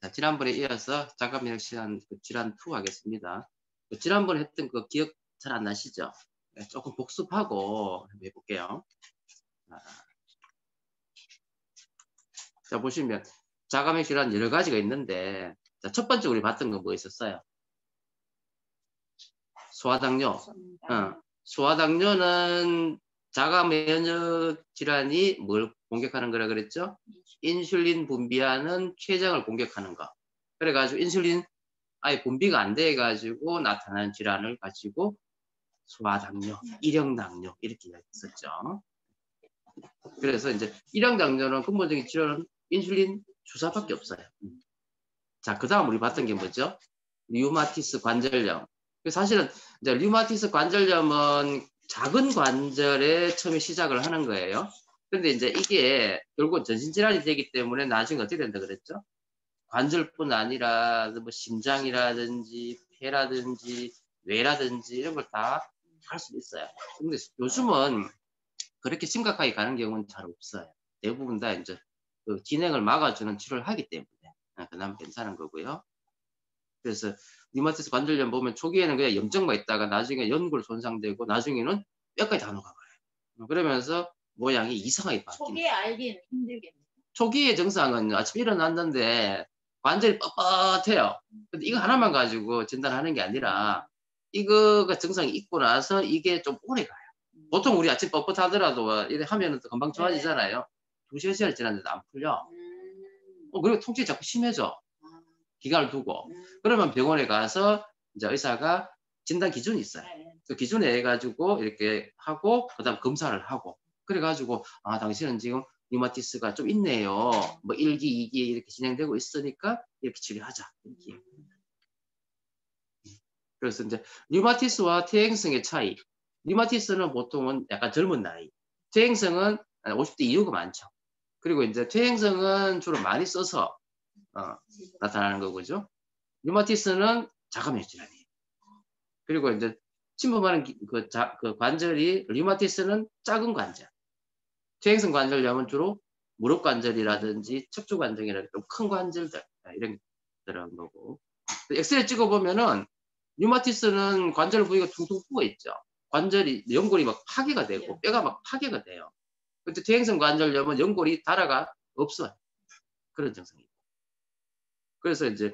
자, 지난번에 이어서 자가면역 질환 2 하겠습니다. 지난번에 했던 거 기억 잘 안 나시죠? 네, 조금 복습하고 해볼게요. 자, 보시면 자가면역 질환 여러 가지가 있는데, 자, 첫 번째 우리 봤던 거 뭐 있었어요? 소아당뇨. 소아당뇨는 자가면역 질환이 뭘 공격하는 거라 그랬죠? 인슐린 분비하는 췌장을 공격하는 거. 그래가지고 인슐린 아예 분비가 안 돼가지고 나타나는 질환을 가지고 소아당뇨, 일형당뇨 이렇게 이야기했었죠. 그래서 이제 일형당뇨는 근본적인 치료는 인슐린 주사밖에 없어요. 자, 그 다음 우리 봤던 게 뭐죠? 류마티스 관절염. 사실은 이제 류마티스 관절염은 작은 관절에 처음에 시작을 하는 거예요. 근데 이제 이게 결국 전신질환이 되기 때문에 나중에 어떻게 된다 그랬죠? 관절뿐 아니라 뭐 심장이라든지 폐라든지 뇌라든지 이런 걸 다 할 수 있어요. 근데 요즘은 그렇게 심각하게 가는 경우는 잘 없어요. 대부분 다 이제 그 진행을 막아주는 치료를 하기 때문에 그나마 괜찮은 거고요. 그래서 류마티스 관절염 보면 초기에는 그냥 염증만 있다가 나중에 연골 손상되고 나중에는 뼈까지 다 녹아버려요. 그러면서 모양이 이상하게 바뀌는 초기에 알기는 힘들겠네요. 초기의 증상은 아침에 일어났는데 관절이 뻣뻣해요. 근데 이거 하나만 가지고 진단하는 게 아니라 이거가 증상이 있고 나서 이게 좀 오래 가요. 보통 우리 아침 뻣뻣하더라도 이래 하면은 또 금방 좋아지잖아요. 2시간 시간이 지났는데도 안 풀려. 그리고 통증이 자꾸 심해져. 기간을 두고. 그러면 병원에 가서 이제 의사가 진단 기준이 있어요. 그 기준에 해가지고 이렇게 하고 그다음 검사를 하고 그래가지고 아 당신은 지금 류마티스가 좀 있네요. 뭐 1기, 2기 이렇게 진행되고 있으니까 이렇게 치료하자. 이렇게. 그래서 이제 류마티스와 퇴행성의 차이. 류마티스는 보통은 약간 젊은 나이. 퇴행성은 50대 이후가 많죠. 그리고 이제 퇴행성은 주로 많이 써서 나타나는 거죠. 류마티스는 자가면역 질환이에요. 그리고 이제 침범하는 그 관절이 류마티스는 작은 관절. 퇴행성 관절염은 주로 무릎 관절이라든지 척추 관절이라든지 좀 큰 관절들 이런 게 들어간 거고. 엑스레이 찍어보면은 류마티스는 관절 부위가 퉁퉁 부어 있죠. 관절이 연골이 막 파괴가 되고 뼈가 막 파괴가 돼요. 근데 퇴행성 관절염은 연골이 달아가 없어요. 그런 증상이 있고. 그래서 이제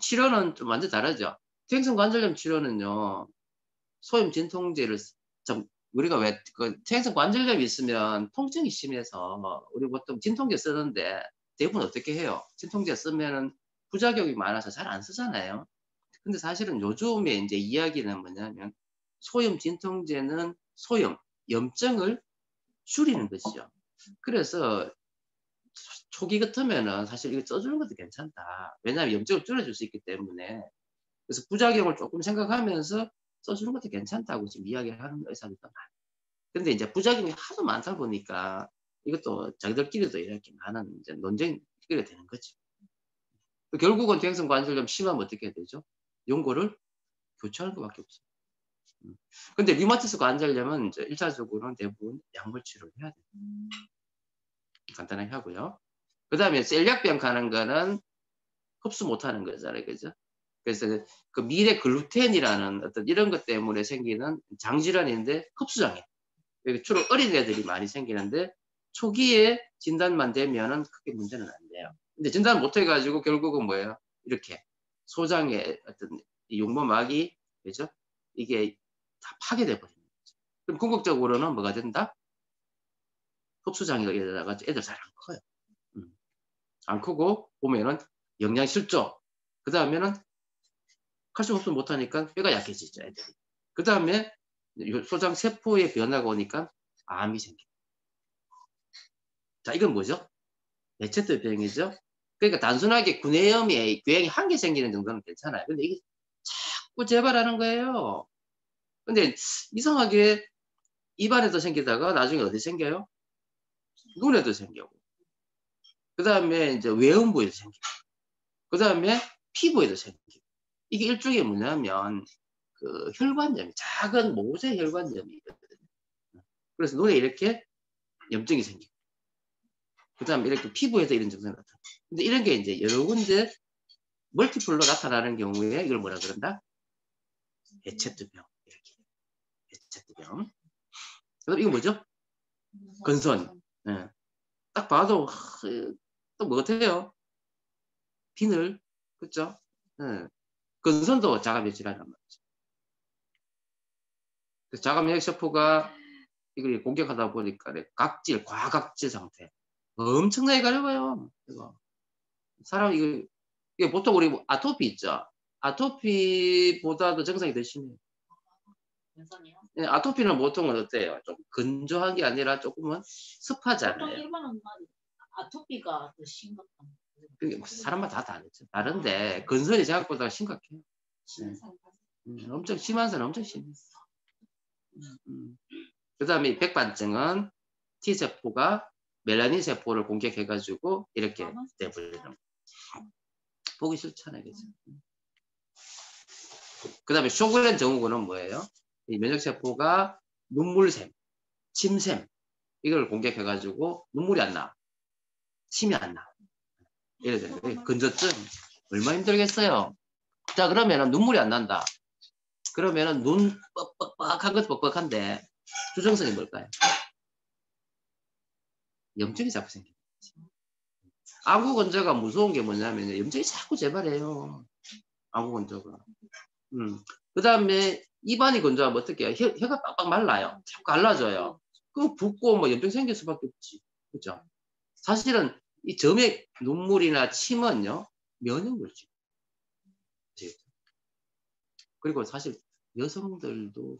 치료는 좀 완전 다르죠. 퇴행성 관절염 치료는요. 소염 진통제를 우리가 왜 그 퇴행성 관절염이 있으면 통증이 심해서 우리 보통 진통제 쓰는데 대부분 어떻게 해요? 진통제 쓰면은 부작용이 많아서 잘 안 쓰잖아요. 근데 사실은 요즘에 이제 이야기는 뭐냐면 소염 진통제는 소염, 염증을 줄이는 것이죠. 그래서 초기 같으면은 사실 이거 써주는 것도 괜찮다. 왜냐하면 염증을 줄여줄 수 있기 때문에. 그래서 부작용을 조금 생각하면서 써주는 것도 괜찮다고 지금 이야기를 하는 의사들도 많아요. 근데 이제 부작용이 하도 많다 보니까 이것도 자기들끼리도 이렇게 많은 이제 논쟁이 되는 거죠. 결국은 퇴행성 관절염 심하면 어떻게 해야 되죠? 연골을 교체하는 것밖에 없어요. 근데 류마티스 관절염은 이제 1차적으로는 대부분 약물 치료를 해야 돼요. 간단하게 하고요. 그 다음에 셀약병 가는 거는 흡수 못하는 거잖아요. 그죠? 그래서 그 미래 글루텐이라는 어떤 이런 것 때문에 생기는 장질환인데 흡수장애. 주로 어린 애들이 많이 생기는데 초기에 진단만 되면은 크게 문제는 안 돼요. 근데 진단 못 해가지고 결국은 뭐예요? 이렇게 소장의 어떤 용모막이 그죠? 이게 다 파괴돼 버리는 거죠. 그럼 궁극적으로는 뭐가 된다? 흡수장애가 일어나가 애들 잘 안 커요. 안 크고 보면은 영양 실조. 그 다음에는 칼슘 흡수 못하니까 뼈가 약해지죠 애들이. 그 다음에 소장 세포의 변화가 오니까 암이 생깁니다. 자, 이건 뭐죠? 내체도 병이죠. 그러니까 단순하게 구내염이 궤양이 한 개 생기는 정도는 괜찮아요. 근데 이게 자꾸 재발하는 거예요. 근데 이상하게 입안에도 생기다가 나중에 어디 생겨요? 눈에도 생기고. 그 다음에 이제 외음부에도 생기고. 그 다음에 피부에도 생기고. 이게 일종의 뭐냐면 그 혈관염이 작은 모세 혈관염이 있거든요. 그래서 눈에 이렇게 염증이 생기고. 그다음에 이렇게 피부에도 이런 증상이 나타나. 근데 이런 게 이제 여러 군데 멀티플로 나타나는 경우에 이걸 뭐라 그런다? 에체트병. 이렇게. 에체트병. 그다음 이거 뭐죠? 건선. 예. 딱 봐도 또 뭐 같아요? 비늘. 그렇죠? 예. 건선도 자가면역 질환이란 말이죠. 그래서 자가면역 세포가 이걸 공격하다 보니까 각질, 과각질 상태. 엄청나게 가려워요. 이거. 사람 이게 보통 우리 아토피 있죠? 아토피보다도 증상이 더 심해요. 건선이요? 아토피는 보통은 어때요? 좀 건조한 게 아니라 조금은 보통 습하잖아요. 일반은 아토피가 더 심각한. 사람마다 다 다르죠. 다른데 건선이 생각보다 심각해요. 엄청 심한 사람 엄청 심해. 그 다음에 백반증은 T세포가 멜라닌 세포를 공격해가지고 이렇게 돼버리는 거예요. 보기 싫잖아요. 그죠? 그 다음에 쇼그렌 증후군은 뭐예요? 이 면역세포가 눈물샘, 침샘 이걸 공격해가지고 눈물이 안 나. 침이 안 나. 예를 들어 건조증 얼마나 힘들겠어요. 자 그러면은 눈물이 안 난다. 그러면은 눈 뻑뻑뻑한 것도 뻑뻑한데 주정성이 뭘까요? 염증이 자꾸 생겨요. 아구 건조가 무서운 게 뭐냐면 염증이 자꾸 재발해요. 아구 건조가. 그 다음에 입안이 건조하면 어떻게 해요? 혀가 빡빡 말라요. 자꾸 갈라져요. 그럼 붓고 뭐 염증 생길 수밖에 없지. 그죠? 사실은 이 점액 눈물이나 침은요 면역물질. 그리고 사실 여성들도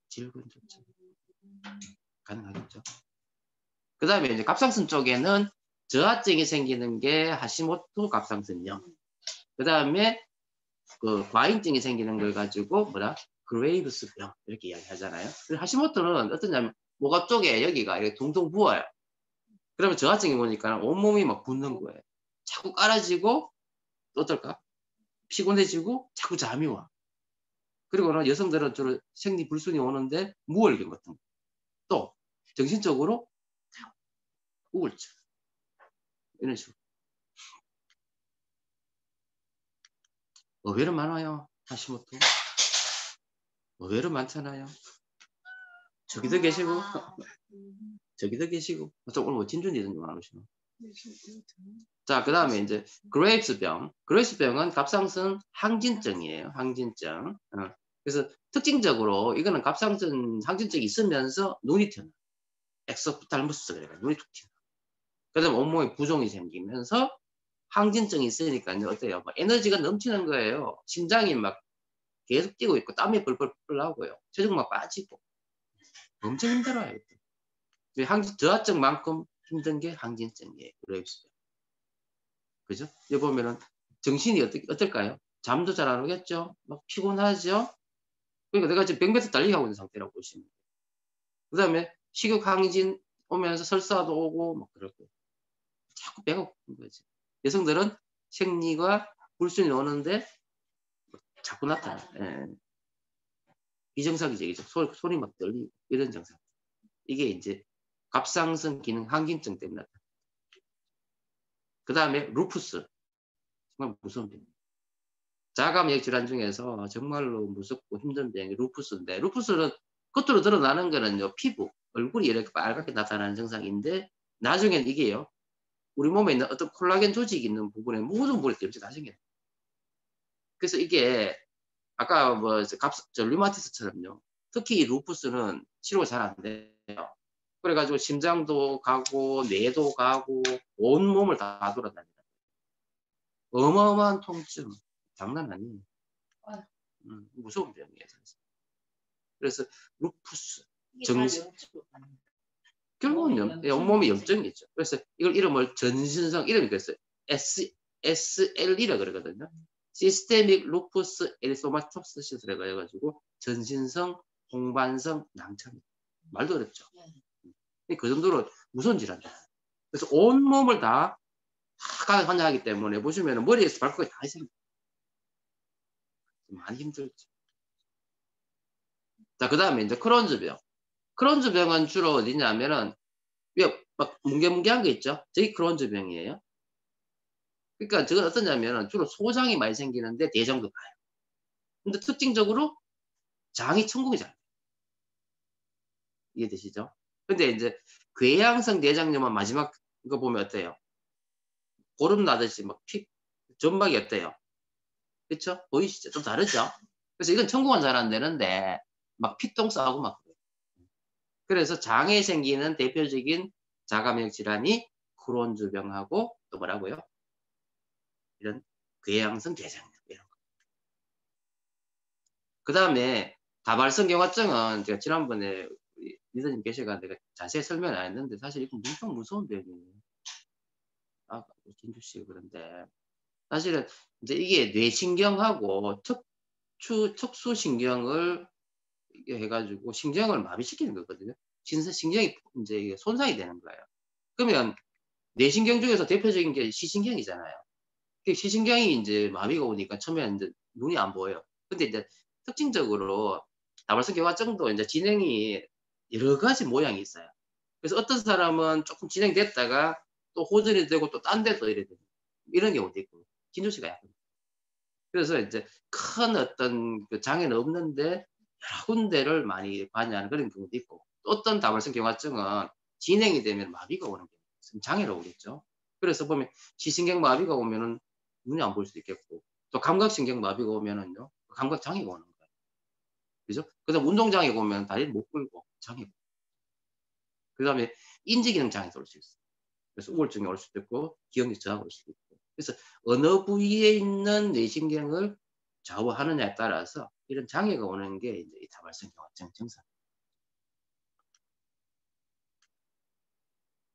질건조증 가능하겠죠. 그 다음에 이제 갑상선 쪽에는 저하증이 생기는 게 하시모토 갑상선염. 그 다음에 그 과잉증이 생기는 걸 가지고 뭐라 그레이브스병 이렇게 이야기하잖아요. 하시모토는 어떠냐면 목앞 쪽에 여기가 이렇게 둥둥 부어요. 그러면 저하증이 오니까 온몸이 막 붓는 거예요. 자꾸 깔아지고 어떨까? 피곤해지고 자꾸 잠이 와. 그리고는 여성들은 주로 생리 불순이 오는데 무월경 같은 거. 또 정신적으로 우울증 이런 식으로. 의외로 많아요. 하시모토. 의외로 많잖아요. 저기도 계시고 저기도 계시고 오늘 뭐 진준이든지 많으시나. 자, 그 다음에 이제 그레이브스병. 그레이브스병은 갑상선 항진증이에요. 항진증. 그래서 특징적으로 이거는 갑상선 항진증이 있으면서 눈이 튀어나와요. 엑소프탈무스 그래요. 눈이 툭 튀어나와요. 그 다음에 온몸에 부종이 생기면서 항진증이 있으니까 어때요? 에너지가 넘치는 거예요. 심장이 막 계속 뛰고 있고 땀이 뻘뻘 나고요. 체중 막 빠지고 엄청 힘들어요. 저하증만큼 힘든 게 항진증이에요. 그레이브스병. 그죠? 여기 보면은 정신이 어떨까요? 잠도 잘 안 오겠죠? 막 피곤하죠? 그러니까 내가 지금 100m 달리기 하고 있는 상태라고 보시면 돼요. 그 다음에 식욕 항진 오면서 설사도 오고 막 그럴 거예요. 자꾸 배가 고픈 거지. 여성들은 생리가 불순이 오는데 자꾸 나타나요. 예. 비정상적이죠. 손이 막 떨리고 이런 증상. 이게 이제 갑상선 기능 항진증 때문에 나타나요. 그 다음에 루푸스. 정말 무서운 병이에요. 자가면역 질환 중에서 정말로 무섭고 힘든 병이 루푸스인데 루푸스는 겉으로 드러나는 거는요 피부, 얼굴이 이렇게 빨갛게 나타나는 증상인데 나중엔 이게요 우리 몸에 있는 어떤 콜라겐 조직이 있는 부분에 모든 부분에 염증이 다 생겨요. 그래서 이게 아까 뭐 류마티스처럼요 특히 이 루푸스는 치료가 잘 안 돼요. 그래가지고 심장도 가고 뇌도 가고 온 몸을 다 돌아다니다. 어마어마한 통증 장난 아니에요. 무서운 병이에요. 그래서 루푸스 결국은 온몸이 염증이죠. 그래서 이걸 이름을 전신성 이름이 그랬어요. SL이라 그러거든요. 시스테믹 루푸스 에리소마토시스라고 해가지고 전신성 홍반성 낭창. 말도 어렵죠. 그 정도로 무서운 질환이다. 그래서 온 몸을 다 환장하기 때문에 보시면 머리에서 발끝까지 다 있습니다. 많이 힘들죠. 자, 그 다음에 이제 크론즈병. 크론즈병은 주로 어디냐면은 막 뭉게뭉게한 거 있죠? 저게 크론즈병이에요. 그러니까 저건 어떠냐면 주로 소장이 많이 생기는데 대장도 가요. 근데 특징적으로 장이 천국이 잘 돼요. 이해되시죠? 근데 이제 궤양성 내장염은 마지막 거 보면 어때요? 고름 나듯이 막 점막이 어때요? 그쵸? 보이시죠? 좀 다르죠? 그래서 이건 천국은 잘 안 되는데 막 피똥 싸고 막 그래요. 그래서 장에 생기는 대표적인 자가면역 질환이 크론즈병하고 또 뭐라고요? 이런 궤양성 대장염 이런 거. 그 다음에 다발성 경화증은 제가 지난번에 우리 리더님 계셔가 내가 자세히 설명 안 했는데 사실 이건 엄청 무서운 병이에요. 아, 김주 씨 그런데 사실은 이제 이게 뇌신경하고 척수신경을 이게 해가지고 신경을 마비시키는 거거든요. 신경이 이제 이게 손상이 되는 거예요. 그러면 뇌신경 중에서 대표적인 게 시신경이잖아요. 그 시신경이 이제 마비가 오니까 처음에 이제 눈이 안 보여요. 근데 이제 특징적으로 다발성 경화증도 이제 진행이 여러 가지 모양이 있어요. 그래서 어떤 사람은 조금 진행됐다가 또 호전이 되고 또 딴 데또 이래 돼요. 이런 경우도 있고. 진주 씨가 약간. 그래서 이제 큰 어떤 그 장애는 없는데 여러 군데를 많이 관여하는 그런 경우도 있고 또 어떤 다발성 경화증은 진행이 되면 마비가 오는 경우 있으면 장애로 오겠죠. 그래서 보면 시신경 마비가 오면은 눈이 안 보일 수도 있겠고 또 감각신경 마비가 오면은요 감각 장애가 오는 거예요. 그죠? 그다음 운동 장애가 오면 다리를 못 끌고 장애가. 그다음에 인지기능 장애도 올 수 있어요. 그래서 우울증이 올 수도 있고 기억력 저하가 올 수도 있고. 그래서 어느 부위에 있는 뇌신경을 좌우하느냐에 따라서 이런 장애가 오는 게 이제 이 다발성 경화증 증상.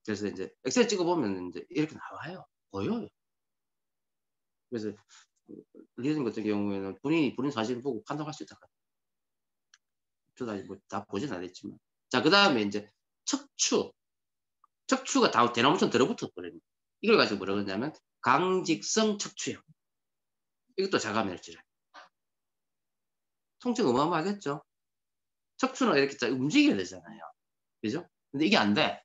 그래서 이제 엑셀 찍어보면 이제 이렇게 나와요. 보여요. 그래서 리듬 같은 경우에는 본인 사진을 보고 판단할 수 있다. 저도 아직 뭐다 보진 않았지만. 자, 그 다음에 이제 척추. 척추가 다 대나무처럼 들어붙어 버립니다. 이걸 가지고 뭐라 그러냐면 강직성 척추염. 이것도 자가면역 질환. 통증 어마어마하겠죠? 척추는 이렇게 움직여야 되잖아요. 그죠? 근데 이게 안 돼.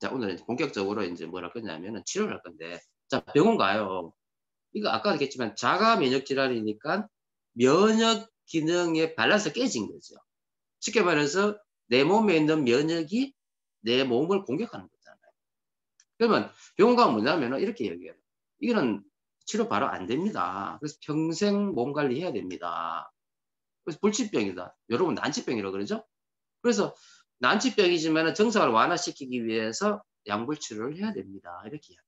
자, 오늘 본격적으로 이제 뭐라 그러냐면은 치료를 할 건데. 자, 병원 가요. 이거 아까 얘기했지만 자가 면역 질환이니까 면역 기능의 밸런스가 깨진 거죠. 쉽게 말해서 내 몸에 있는 면역이 내 몸을 공격하는 거잖아요. 그러면 병원 가면 뭐냐면 이렇게 얘기해요. 이거는 치료 바로 안 됩니다. 그래서 평생 몸 관리해야 됩니다. 그래서 불치병이다. 여러분 난치병이라고 그러죠? 그래서 난치병이지만 증상을 완화시키기 위해서 약물 치료를 해야 됩니다. 이렇게 해요.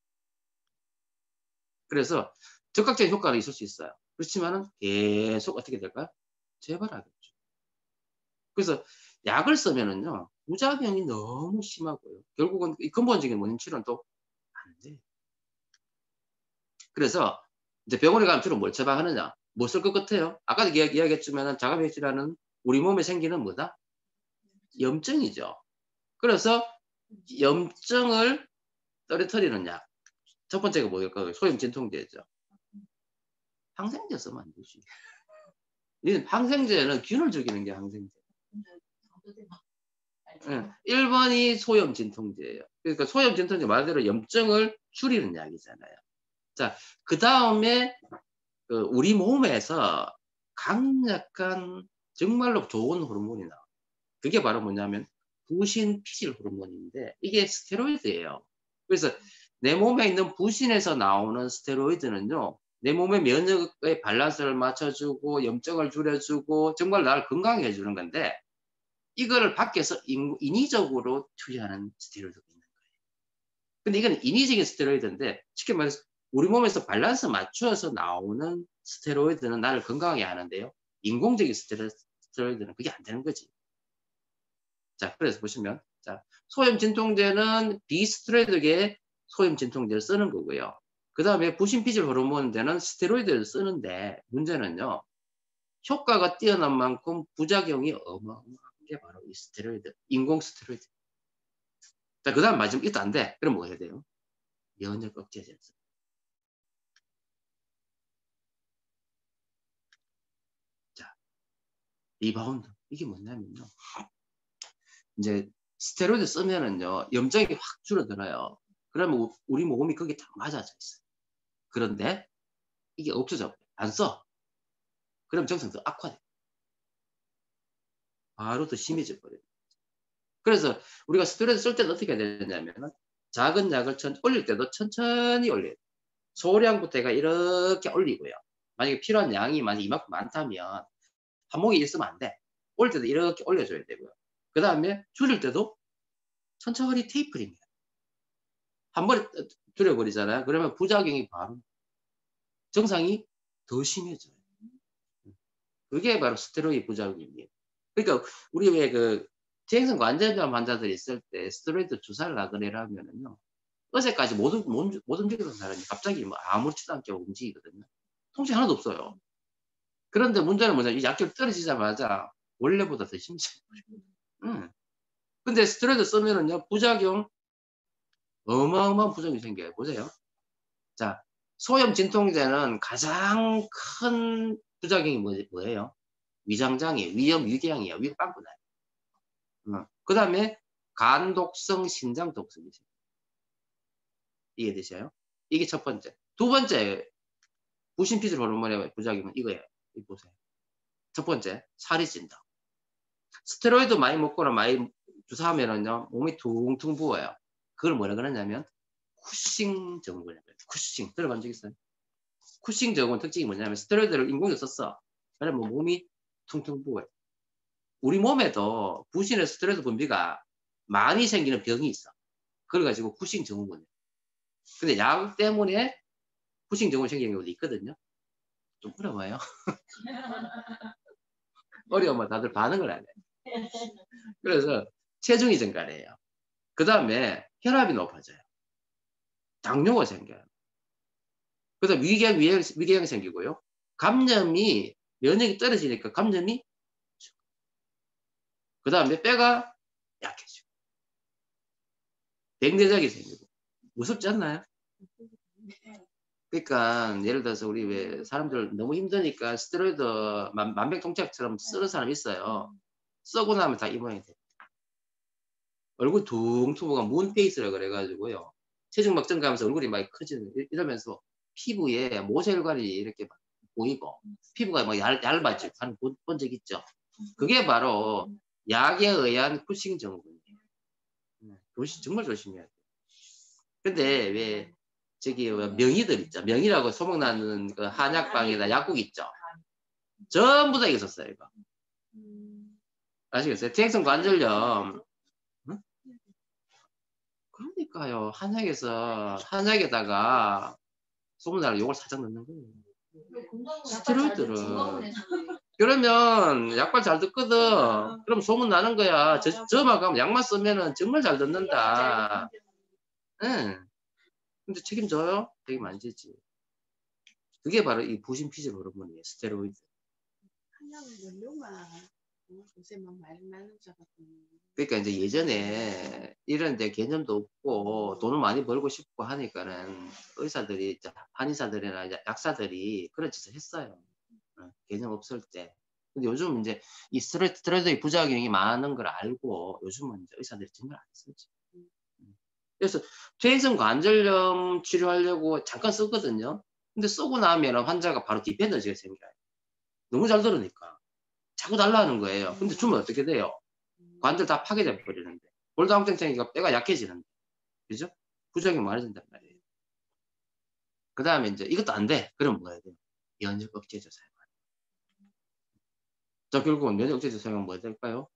그래서 즉각적인 효과는 있을 수 있어요. 그렇지만은 계속 어떻게 될까요? 재발하겠죠. 그래서 약을 쓰면은요, 부작용이 너무 심하고요. 결국은 이 근본적인 원인 치료는 또 안 돼요. 그래서 이제 병원에 가면 주로 뭘 처방하느냐? 뭐 쓸 것 같아요? 아까도 이야기했지만 자가면역 질환은 우리 몸에 생기는 뭐다? 염증이죠. 그래서 염증을 떨어뜨리는 약. 첫 번째가 뭐일까요? 소염 진통제죠. 항생제 쓰면 안 되지. 항생제는 균을 죽이는 게 항생제. 1번이 소염 진통제예요. 그러니까 소염 진통제 말대로 염증을 줄이는 약이잖아요. 자, 그 다음에 우리 몸에서 강력한 정말로 좋은 호르몬이 나와요. 그게 바로 뭐냐면 부신 피질 호르몬인데 이게 스테로이드예요. 그래서 내 몸에 있는 부신에서 나오는 스테로이드는요. 내 몸의 면역의 밸런스를 맞춰주고 염증을 줄여주고 정말 나를 건강하게 해주는 건데 이거를 밖에서 인위적으로 투여하는 스테로이드가 있는 거예요. 근데 이건 인위적인 스테로이드인데 쉽게 말해서 우리 몸에서 밸런스 맞추어서 나오는 스테로이드는 나를 건강하게 하는데요. 인공적인 스테로이드는 그게 안 되는 거지. 자, 그래서 보시면 자, 소염 진통제는 비스테로이드계 소염 진통제를 쓰는 거고요. 그 다음에 부신피질 호르몬제는 스테로이드를 쓰는데 문제는요. 효과가 뛰어난 만큼 부작용이 어마어마한 게 바로 이 스테로이드, 인공 스테로이드. 자, 그 다음 마지막 이것도 안 돼. 그럼 뭐 해야 돼요? 면역 억제제. 자, 리바운드. 이게 뭐냐면요. 이제 스테로이드 쓰면은요, 염증이 확 줄어들어요. 그러면 우리 몸이 거기에 다 맞아져 있어요. 그런데 이게 없어져. 안 써. 그럼 증상이 더 악화돼. 바로 더 심해져 버려요. 그래서 우리가 스테로이드 쓸 때는 어떻게 해야 되냐면 작은 약을 올릴 때도 천천히 올려요. 소량부터 해가 이렇게 올리고요. 만약에 필요한 양이 만약 이만큼 많다면 한 몫이 있으면 안 돼. 올릴 때도 이렇게 올려줘야 되고요. 그 다음에 줄일 때도 천천히 테이퍼링 해요. 한 번에 줄여버리잖아요. 그러면 부작용이 바로 증상이 더 심해져요. 그게 바로 스테로이드 부작용입니다. 그러니까 우리 왜 그 퇴행성 관절염 환자들이 있을 때 스테로이드 주사를 하거나 하면은요. 어제까지 못 움직이던 사람이 갑자기 뭐 아무렇지도 않게 움직이거든요. 통증이 하나도 없어요. 그런데 문제는 뭐냐, 이 약효 떨어지자마자 원래보다 더 심해져요. 근데 스테로이드 쓰면은요, 부작용, 어마어마한 부작용이 생겨요. 보세요. 자, 소염 진통제는 가장 큰 부작용이 뭐예요? 위장장애, 위염, 위궤양이에요. 위가 빵꾸 나요. 그 다음에 간독성 신장 독성이 있어요. 이해되셔요? 이게 첫 번째. 두 번째, 부신피질 호르몬의 부작용은 이거예요. 이거 보세요. 첫 번째, 살이 찐다. 스테로이드 많이 먹거나 많이 주사하면은요, 몸이 퉁퉁 부어요. 그걸 뭐라 그러냐면, 쿠싱 증후군이에요. 쿠싱. 들어본 적 있어요? 쿠싱 증후군 특징이 뭐냐면, 스테로이드를 인공적으로 썼어. 그러면 몸이 퉁퉁 부어요. 우리 몸에도 부신의 스테로이드 분비가 많이 생기는 병이 있어. 그걸 가지고 쿠싱 증후군이에요. 근데 약 때문에 쿠싱 증후군이 생기는 경우도 있거든요. 좀 어려워요. 어려우면 다들 반응을 안 해요. 그래서 체중이 증가해요. 그 다음에 혈압이 높아져요. 당뇨가 생겨요. 그래서 위궤양이 생기고요. 감염이, 면역이 떨어지니까 감염이, 그 다음에 뼈가 약해지고, 백내장이 생기고. 무섭지 않나요? 그러니까 예를 들어서 우리 왜 사람들 너무 힘드니까 스테로이드 만병통치약처럼 쓰는 사람 있어요. 쓰고 나면 다 이 모양이 돼요. 얼굴 퉁퉁하고 문페이스라 그래가지고요. 체중 막 증가하면서 얼굴이 막 커지는 이러면서 피부에 모세혈관이 이렇게 보이고 피부가 막 얇아지고 하는 본 적 있죠. 그게 바로 약에 의한 쿠싱 증후군이에요. 정말 조심해야 돼요. 근데 왜 저기 명의들 있죠. 명의라고 소문나는 그 한약방이나 약국 있죠. 전부 다 이거 썼어요. 이거. 아시겠어요? 퇴행성 관절염. 응? 그러니까요. 한약에다가 소문나는 요걸 살짝 넣는 거예요. 스테로이드를. 그러면 약발 잘 듣거든. 그럼 소문 나는 거야. 저만 가면 약만 쓰면은 정말 잘 듣는다. 응. 근데 책임져요? 책임 안 지지. 그게 바로 이 부신피질 호르몬이에요. 스테로이드. 그러니까 이제 예전에 이런 데 개념도 없고 돈을 많이 벌고 싶고 하니까는 의사들이, 한의사들이나 약사들이 그런 짓을 했어요. 개념 없을 때. 근데 요즘 이제 이 스테로이드의 부작용이 많은 걸 알고 요즘은 이제 의사들이 정말 안 쓰지. 그래서 퇴행성 관절염 치료하려고 잠깐 썼거든요. 근데 쓰고 나면 환자가 바로 디펜던시가 생겨요. 너무 잘 들으니까. 자꾸 달라는 거예요. 근데 주면 어떻게 돼요? 관절 다 파괴돼 버리는데. 골다공증 뼈가 약해지는데. 그죠? 부작용이 많아진단 말이에요. 그 다음에 이제 이것도 안 돼. 그럼 뭐 해야 돼요? 면역 억제제 사용. 자, 결국은 면역 억제제 사용하면 뭐 해야 될까요?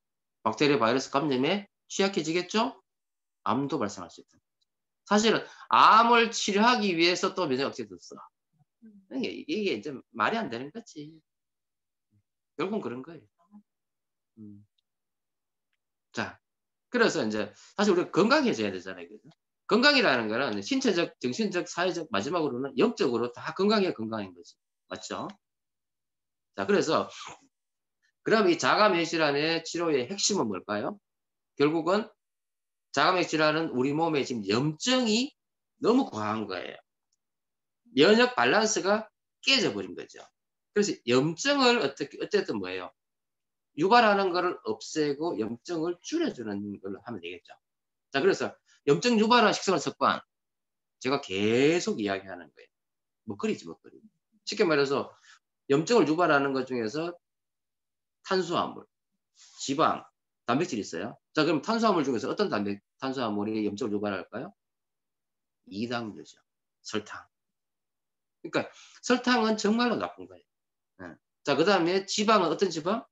박테리아 바이러스 감염에 취약해지겠죠? 암도 발생할 수 있다. 사실은 암을 치료하기 위해서 또 면역 억제제를 써. 이게 이제 말이 안 되는 거지. 결국은 그런 거예요. 자, 그래서 이제 사실 우리가 건강해져야 되잖아요. 그죠? 건강이라는 거는 신체적, 정신적, 사회적, 마지막으로는 영적으로 다 건강해야 건강인 거지. 맞죠? 자, 그래서 그럼 이 자가면역 질환의 치료의 핵심은 뭘까요? 결국은 자가면역 질환은 우리 몸에 지금 염증이 너무 과한 거예요. 면역 밸런스가 깨져버린 거죠. 그래서 염증을 어쨌든 뭐예요? 유발하는 거를 없애고 염증을 줄여주는 걸로 하면 되겠죠. 자, 그래서 염증 유발화 식생활 습관 제가 계속 이야기하는 거예요. 먹거리지, 먹거리. 쉽게 말해서 염증을 유발하는 것 중에서 탄수화물, 지방, 단백질이 있어요. 자, 그럼 탄수화물 중에서 어떤 탄수화물이 염증을 유발할까요? 이당류죠. 설탕. 그러니까 설탕은 정말로 나쁜 거예요. 네. 자, 그 다음에 지방은 어떤 지방?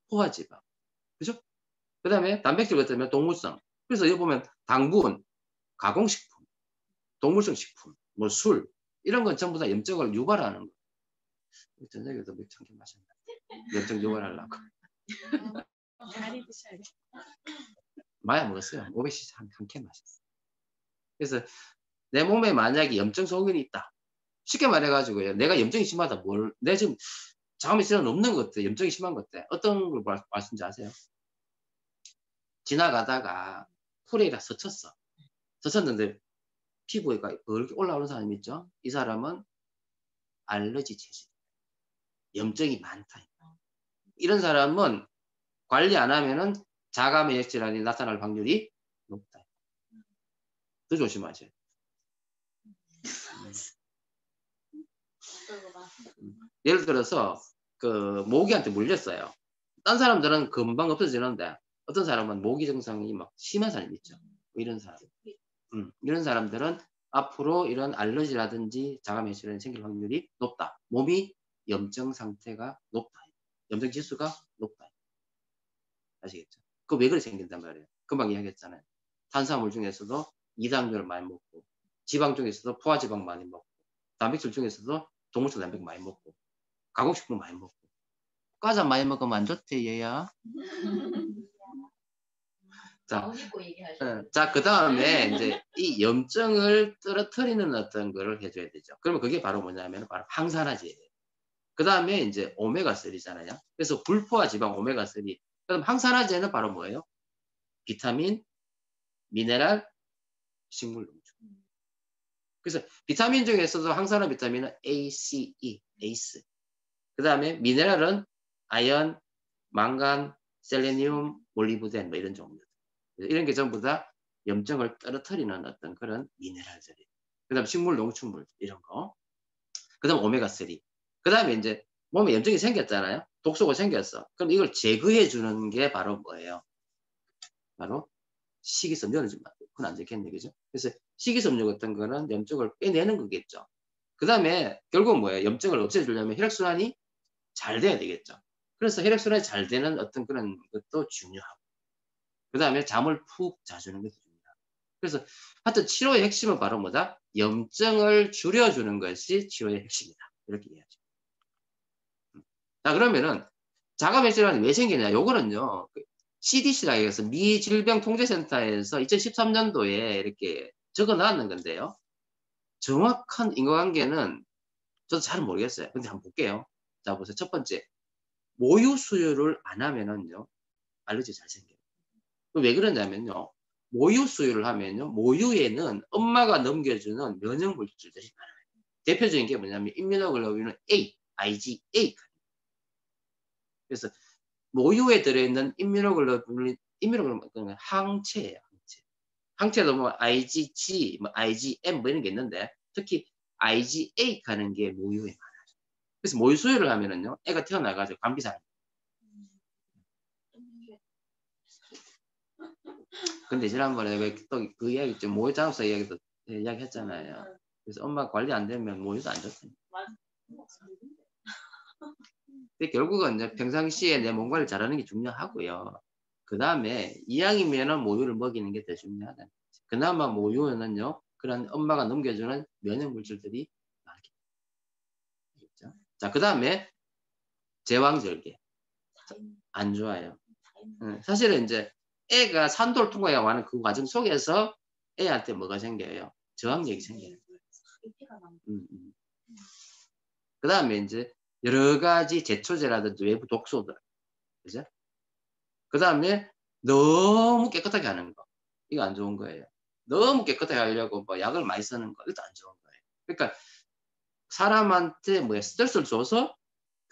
포화지방. 그죠? 그 다음에 단백질 같은 경우는 동물성. 그래서 여기 보면 당분, 가공식품, 동물성 식품, 뭐 술, 이런 건 전부 다 염증을 유발하는 거. 저녁에도 맥주 한 캔 마셨나? 염증 유발하려고. 많이 드셔야 돼. 많이 먹었어요. 500cc 한 캔 마셨어요. 그래서 내 몸에 만약에 염증 소견이 있다. 쉽게 말해가지고요. 내가 염증이 심하다. 내가 지금 자음이 실은 없는 것 같아. 염증이 심한 것 같아. 어떤 걸 말씀인지 아세요? 지나가다가 풀에다 스쳤어. 스쳤는데 피부가 이렇게 올라오는 사람 있죠? 이 사람은 알러지 체질. 염증이 많다. 이런 사람은 관리 안 하면은 자가 면역 질환이 나타날 확률이 높다. 더 조심하세요. 예를 들어서 그 모기한테 물렸어요. 딴 사람들은 금방 없어지는데 어떤 사람은 모기 증상이 막 심한 사람이 있죠. 이런 사람. 이런 사람들은 앞으로 이런 알러지라든지 자가 면역 질환이 생길 확률이 높다. 몸이 염증 상태가 높다. 염증 지수가 높다. 아시겠죠? 그 왜 그래 생긴단 말이에요. 금방 이야기했잖아요. 탄수화물 중에서도 이당류를 많이 먹고, 지방 중에서도 포화지방 많이 먹고, 단백질 중에서도 동물성 단백질 많이 먹고, 가공식품 많이 먹고. 과자 많이 먹으면 안 좋대, 얘야. 자, 그 다음에 이제 이 염증을 떨어뜨리는 어떤 거를 해줘야 되죠. 그러면 그게 바로 뭐냐면 바로 항산화제예요. 그 다음에 이제 오메가3잖아요. 그래서 불포화 지방 오메가3. 그럼 항산화제는 바로 뭐예요? 비타민, 미네랄, 식물 농축. 그래서 비타민 중에서도 항산화 비타민은 A, C, E, ACE. 그 다음에 미네랄은 아연, 망간, 셀레늄, 몰리브덴 뭐 이런 종류. 이런 게 전부 다 염증을 떨어뜨리는 어떤 그런 미네랄들이에요. 그 다음 식물 농축물 이런 거. 그 다음 오메가3. 그 다음에 이제 몸에 염증이 생겼잖아요. 독소가 생겼어. 그럼 이걸 제거해 주는 게 바로 뭐예요? 바로 식이섬유는 좀 그건 안 좋겠네, 그죠? 그래서 식이섬유 같은 거는 염증을 빼내는 거겠죠. 그 다음에 결국 뭐예요? 염증을 없애주려면 혈액순환이 잘 돼야 되겠죠. 그래서 혈액순환이 잘 되는 어떤 그런 것도 중요하고. 그 다음에 잠을 푹 자주는 것도 중요하고. 그래서 하여튼 치료의 핵심은 바로 뭐다? 염증을 줄여주는 것이 치료의 핵심이다. 이렇게 이해하죠. 자, 그러면은 자가면질환이 왜 생기냐? 요거는요. CDC라고 해서 미 질병통제센터에서 2013년도에 이렇게 적어 놨는 건데요. 정확한 인과관계는 저도 잘 모르겠어요. 근데 한번 볼게요. 자, 보세요. 첫 번째. 모유 수유를 안 하면은요. 알러지 잘 생겨요. 왜 그러냐면요. 모유 수유를 하면요. 모유에는 엄마가 넘겨주는 면역 물질들이 많아요. 대표적인 게 뭐냐면 임뮤노글로빈은 A, IgA. 그래서 모유에 들어있는 임뮤노글로빈은 항체예요. 항체도 뭐 IgG, 뭐 IgM 뭐 이런 게 있는데 특히 IgA 하는 게 모유에 많아요. 그래서 모유 수유를 하면은요, 애가 태어나가지고 감기상. 근데 지난번에 왜 또 그 이야기 좀 모유 장수 이야기도 이야기했잖아요. 그래서 엄마 관리 안 되면 모유도 안 좋습니다. 근데 결국은 이제 평상시에 내 몸 관리 잘하는 게 중요하고요. 그 다음에 이왕이면은 모유를 먹이는 게 더 중요하다. 그나마 모유는요, 그런 엄마가 넘겨주는 면역 물질들이 많겠죠. 자, 그 다음에 제왕절개. 안 좋아요. 사실은 이제 애가 산도를 통과하는 그 과정 속에서 애한테 뭐가 생겨요? 저항력이 생겨요. 그 다음에 이제 여러 가지 제초제라든지 외부 독소들. 그죠? 그 다음에 너무 깨끗하게 하는 거. 이거 안 좋은 거예요. 너무 깨끗하게 하려고 뭐 약을 많이 쓰는 거. 이것도 안 좋은 거예요. 그러니까 사람한테 뭐 스트레스를 줘서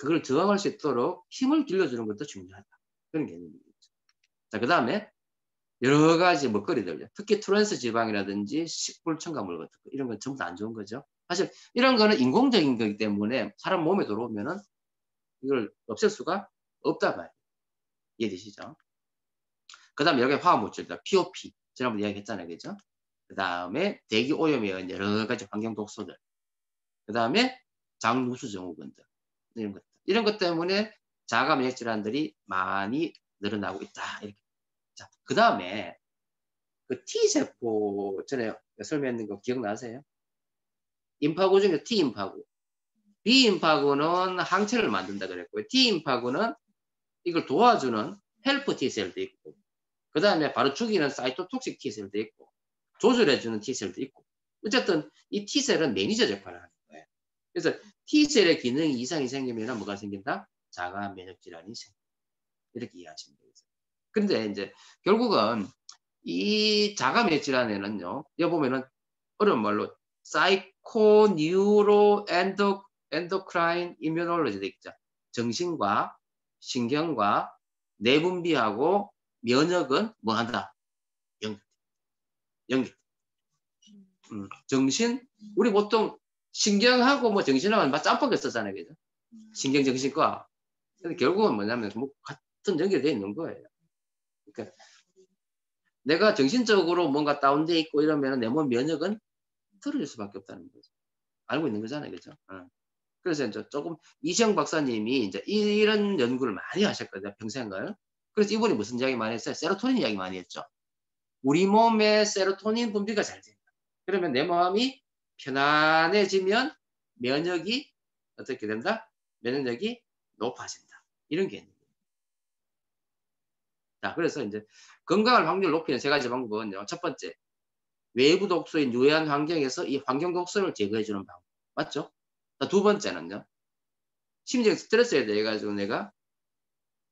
그걸 저항할 수 있도록 힘을 길러주는 것도 중요하다. 그런 개념이죠. 자, 그 다음에 여러 가지 먹거리들, 특히 트랜스 지방이라든지 식물 첨가물 같은 거, 이런 건 전부 다 안 좋은 거죠. 사실 이런 거는 인공적인 거기 때문에 사람 몸에 들어오면은 이걸 없앨 수가 없다 말이에요. 이해되시죠? 그 다음에 여기 화학물질들, POP. 지난번에 이야기했잖아요. 그죠? 그 다음에 대기 오염에 의한 여러 가지 환경 독소들. 그 다음에 장누수 증후군들. 이런 것 때문에 자가 면역 질환들이 많이 늘어나고 있다. 이렇게. 자, 그 다음에 그 T세포 전에 설명했는 거 기억나세요? 임파구 중에 T임파구. B임파구는 항체를 만든다 그랬고요. T임파구는 이걸 도와주는 헬프 T셀도 있고, 그 다음에 바로 죽이는 사이토톡식 T셀도 있고, 조절해주는 T셀도 있고, 어쨌든 이 T셀은 매니저 역할을 하는 거예요. 그래서 T셀의 기능이 이상이 생기면 뭐가 생긴다? 자가 면역질환이 생긴다. 이렇게 이해하시면 되겠어요. 근데 이제 결국은 이 자가 면역질환에는요, 여기 보면은 어려운 말로 사이코뉴로 엔도크라인 이뮤놀로지 돼 있죠. 정신과 신경과 내분비하고 면역은 뭐 한다? 연결. 정신, 우리 보통 신경하고 뭐 정신하고 막 짬뽕을 쓰잖아요. 그죠? 신경 정신과. 근데 결국은 뭐냐면 뭐 같은 연결되어 있는 거예요. 그러니까 내가 정신적으로 뭔가 다운돼 있고 이러면 내 몸 면역은 틀어질 수밖에 없다는 거죠. 알고 있는 거잖아요. 그죠? 그래서 이제 조금 이시영 박사님이 이제 이런 연구를 많이 하셨거든요. 평생을. 그래서 이분이 무슨 이야기 많이 했어요? 세로토닌 이야기 많이 했죠. 우리 몸의 세로토닌 분비가 잘 된다. 그러면 내 마음이 편안해지면 면역이 어떻게 된다? 면역력이 높아진다. 이런 개념이에요. 자, 그래서 이제 건강할 확률을 높이는 세 가지 방법은요. 첫 번째, 외부 독소인 유해한 환경에서 이 환경 독소를 제거해주는 방법. 맞죠? 자, 두 번째는요. 심리적 스트레스에 대해 가지고 내가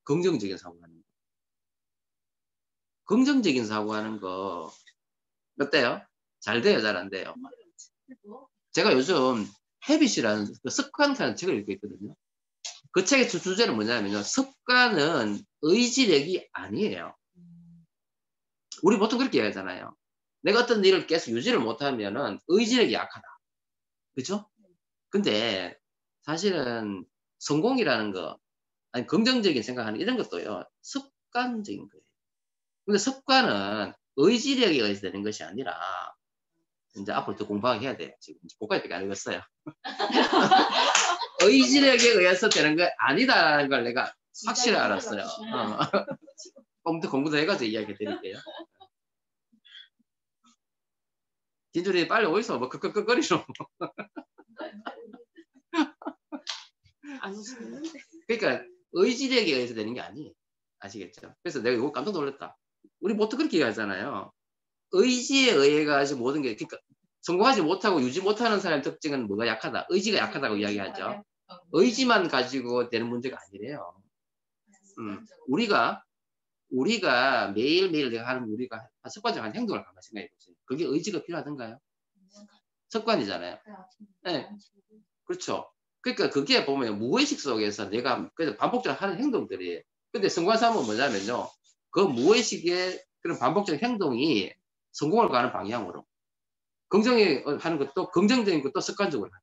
긍정적인 사고하는 거. 긍정적인 사고하는 거 어때요? 잘 돼요? 잘 안 돼요? 제가 요즘 헤빗이라는 그 습관이라는 책을 읽고 있거든요. 그 책의 주제는 뭐냐면요. 습관은 의지력이 아니에요. 우리 보통 그렇게 얘기하잖아요. 내가 어떤 일을 계속 유지를 못하면은 의지력이 약하다. 그죠? 근데 사실은 성공이라는 거, 아니 긍정적인 생각하는 이런 것도요. 습관적인 거예요. 근데 습관은 의지력에 의해서 되는 것이 아니라 이제 앞으로 더 공부해야 돼요. 지금 고까지밖에 안 읽었어요. 의지력에 의해서 되는 게 아니다라는 걸 내가 확실히 알았어요. 공부 더 해가지고 이야기 드릴게요. 진주리 빨리 어디서 뭐 끄끄끄거리노. 안 웃는데. 그러니까 의지력에 의해서 되는 게 아니에요. 아시겠죠? 그래서 내가 이거 깜짝 놀랐다. 우리 보통 그렇게 얘기하잖아요. 의지에 의해 가지고 모든 게, 그러니까 성공하지 못하고 유지 못하는 사람의 특징은 뭐가 약하다. 의지가 약하다고 이야기하죠. 의지만 가지고 되는 문제가 아니래요. 우리가 매일매일 내가 하는 우리가 습관적인 행동을 한번 생각해 보세요. 그게 의지가 필요하던가요? 습관이잖아요. 네. 그렇죠. 그러니까 그게 보면 무의식 속에서 내가 그래서 반복적으로 하는 행동들이에요. 근데 성공한 사람은 뭐냐면요. 그 무의식의 그런 반복적인 행동이 성공을 가는 방향으로. 긍정이 하는 것도 긍정적인 것도 습관적으로 하는.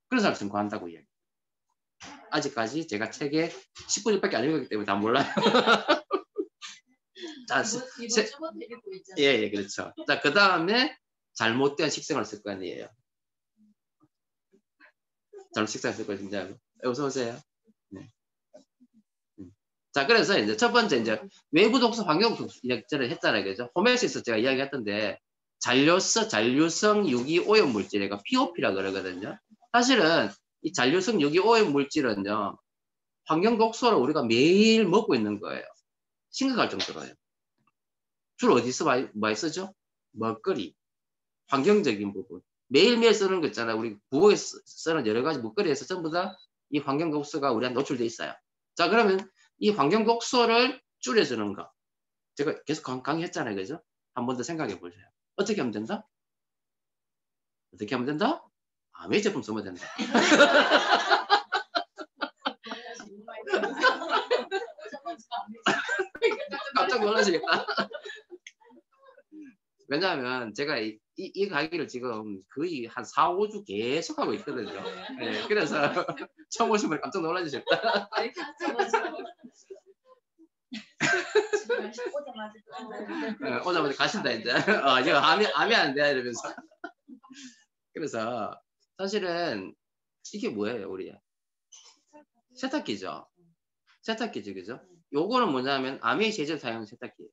그런 사람 성공한다고 이야기해요. 아직까지 제가 책에 10분밖에 안 읽었기 때문에 다 몰라요. 자, 예, 그렇죠. 자, 그 다음에 잘못된 식생활 습관이에요. 잘못 식생활 습관이냐고. 어서 오세요. 네. 자, 그래서 이제 첫 번째 이제 외부 독소, 환경 독소 이야기를 했잖아요, 그죠? 호메시스 제가 이야기했던데 잔류성 유기 오염 물질이가 POP라 그러거든요. 사실은 이 잔류성 유기 오염 물질은요, 환경 독소를 우리가 매일 먹고 있는 거예요. 심각할 정도로요. 주로 어디서 많이 쓰죠? 먹거리, 환경적인 부분. 매일매일 쓰는 거 있잖아요. 우리 부엌에 쓰는 여러 가지 먹거리에서 전부 다 이 환경 독소가 우리한테 노출돼 있어요. 자, 그러면 이 환경 독소를 줄여주는 거. 제가 계속 강의했잖아요. 그죠? 한 번 더 생각해 보세요. 어떻게 하면 된다? 어떻게 하면 된다? 외제품 쓰면 된다. 깜짝 놀라시겠다. 왜냐하면 제가 이 강의를 지금 거의 한 4, 5주 계속 하고 있거든요. 네, 그래서 처음 오시면 깜짝 놀라주셨다. 오자마자 가신다 이제. 이거 암이 안 돼 이러면서. 그래서 사실은 이게 뭐예요, 우리? 세탁기죠. 세탁기죠, 그죠? 요거는 뭐냐면 아메이 세제 사용 세탁기.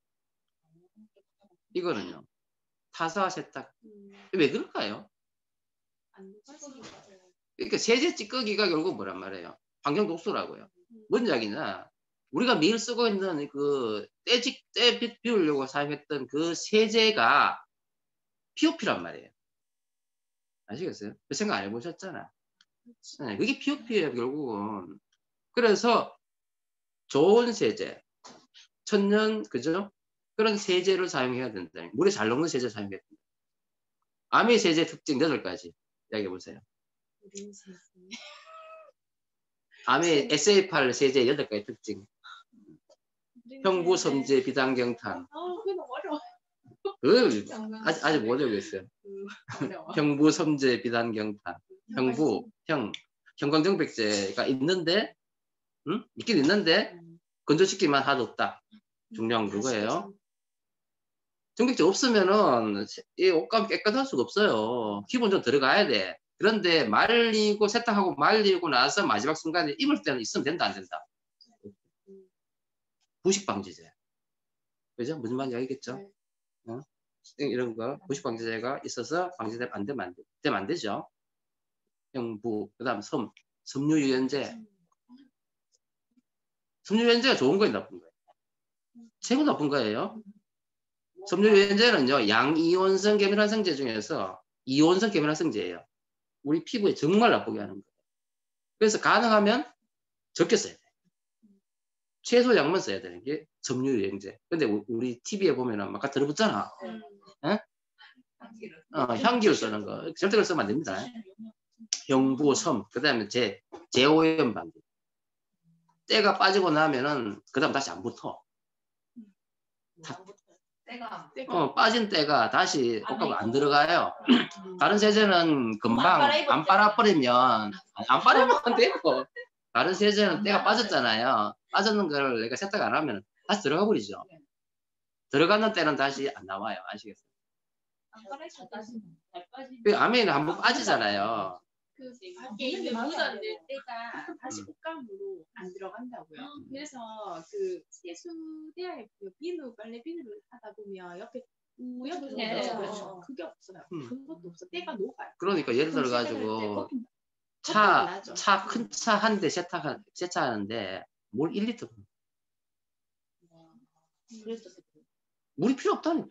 이거는요. 타사 세탁. 왜 그럴까요? 그러니까 세제 찌꺼기가 결국 뭐란 말이에요? 환경 독소라고요. 뭔 이야기냐? 우리가 매일 쓰고 있는 그 때 비우려고 사용했던 그 세제가 POP란 말이에요. 아시겠어요? 그 생각 안 해보셨잖아. 네, 그게 POP예요, 결국은. 그래서 좋은 세제, 천연, 그죠? 그런 세제를 사용해야 된다. 물에 잘 녹는 세제 사용해야 된다. 아메 세제 특징 8가지 이야기해 보세요. 아메 SA8 세제 8가지 특징. 형부 섬재 비단경탄. 아직 못 외우겠어요. 형부 섬재 비단경탄. 형광정백제가 있는데, 있긴 있는데 건조시키기만 하도 없다. 중요한 그거예요. 정백제 없으면은 이 옷감 깨끗할 수가 없어요. 기본적으로 들어가야 돼. 그런데 말리고 세탁하고 말리고 나서 마지막 순간에 입을 때는 있으면 된다 안 된다. 부식 방지제. 그죠? 무슨 말인지 알겠죠? 이런 거 부식 방지제가 있어서 방지제 안 되면 안 되죠. 형부, 그다음 섬유유연제. 섬유유연제가 좋은 거예요, 나쁜 거예요? 최고 나쁜 거예요. 섬유유연제는요, 양이온성 계면활성제 중에서 이온성 계면활성제예요. 우리 피부에 정말 나쁘게 하는 거예요. 그래서 가능하면 적게 써야 돼요. 최소 양만 써야 되는 게 섬유유연제. 근데 우리 TV에 보면은 막 들어붙잖아. 향기를 쓰는 거. 절대 쓰면 안 됩니다. 형부, 섬, 그 다음에 제오염 방지. 때가 빠지고 나면은 그 다음 다시 안 붙어. 빠진 때가 다시 옷가루 안 들어가요. 다른 세제는 금방 안 빨아버리면 안 빨아면 안 되고, 다른 세제는 때가 빠졌잖아요. 빠졌는 걸 내가 세탁 안 하면 다시 들어가 버리죠. 들어가는 때는 다시 안 나와요. 아시겠어요? 아메는 한번 빠지잖아요. 그 밖에 있는 묻어있는 때가 다시 옷감으로 안 들어간다고요. 그래서 그 세수대에 비누 빨래 비누를 하다 보면 옆에 그렇죠. 그게 없어요. 그것도 없어. 때가 녹아요. 그러니까 예를 들어 가지고 큰 차 한 대 세차하는데 물 1리터. 물이 필요 없다니까.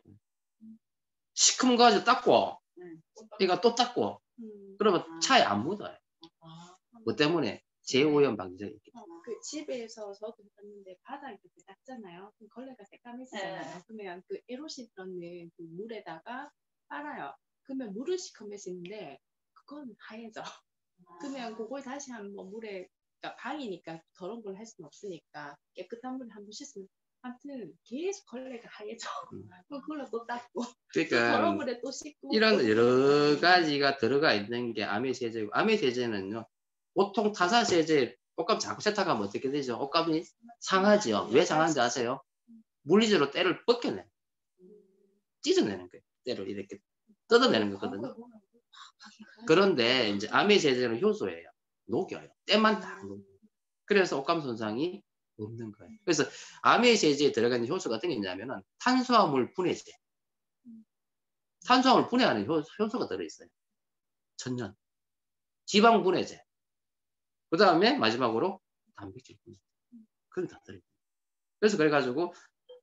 시커먼 거 가지고 닦고, 그러니까 또 닦고, 그러면 차에 안 묻어요. 그 때문에 제오염 방지제가 있기 때문에. 그 집에서 저도 했는데 바닥에 닦잖아요. 그럼 걸레가 새까매지잖아요. 그러면 그 에로신 넣는 그 물에다가 빨아요. 그러면 물은 시커매지는데 그건 하얘져. 그러면 그걸 다시 한번 물에, 그러니까 방이니까 더러운 걸 할 수는 없으니까 깨끗한 물에 한번 씻으면 아무튼 계속 걸레가 하얘져. 그걸로 또 닦고. 그러니까 더러운 물에 또 씻고. 이런 여러 가지가 들어가 있는 게 아메 세제고, 아메 세제는요. 보통 타사 세제 옷감 자꾸 세탁하면 어떻게 되죠? 옷감이 상하죠. 왜 상하는지 아세요? 물리적으로 때를 벗겨내. 찢어내는 거예요. 때를 이렇게 뜯어내는 거거든요. 그런데 이제 아메 세제는 효소예요. 녹여요. 때만 딱 녹여요. 그래서 옷감 손상이 없는 거예요. 그래서 아메 세제에 들어가는 효소가 어떤 게 있냐면은 탄수화물 분해제. 탄수화물 분해하는 효소가 들어있어요. 천연. 지방 분해제. 그 다음에 마지막으로 단백질 분해제. 그게 다 들어있어요. 그래서 그래가지고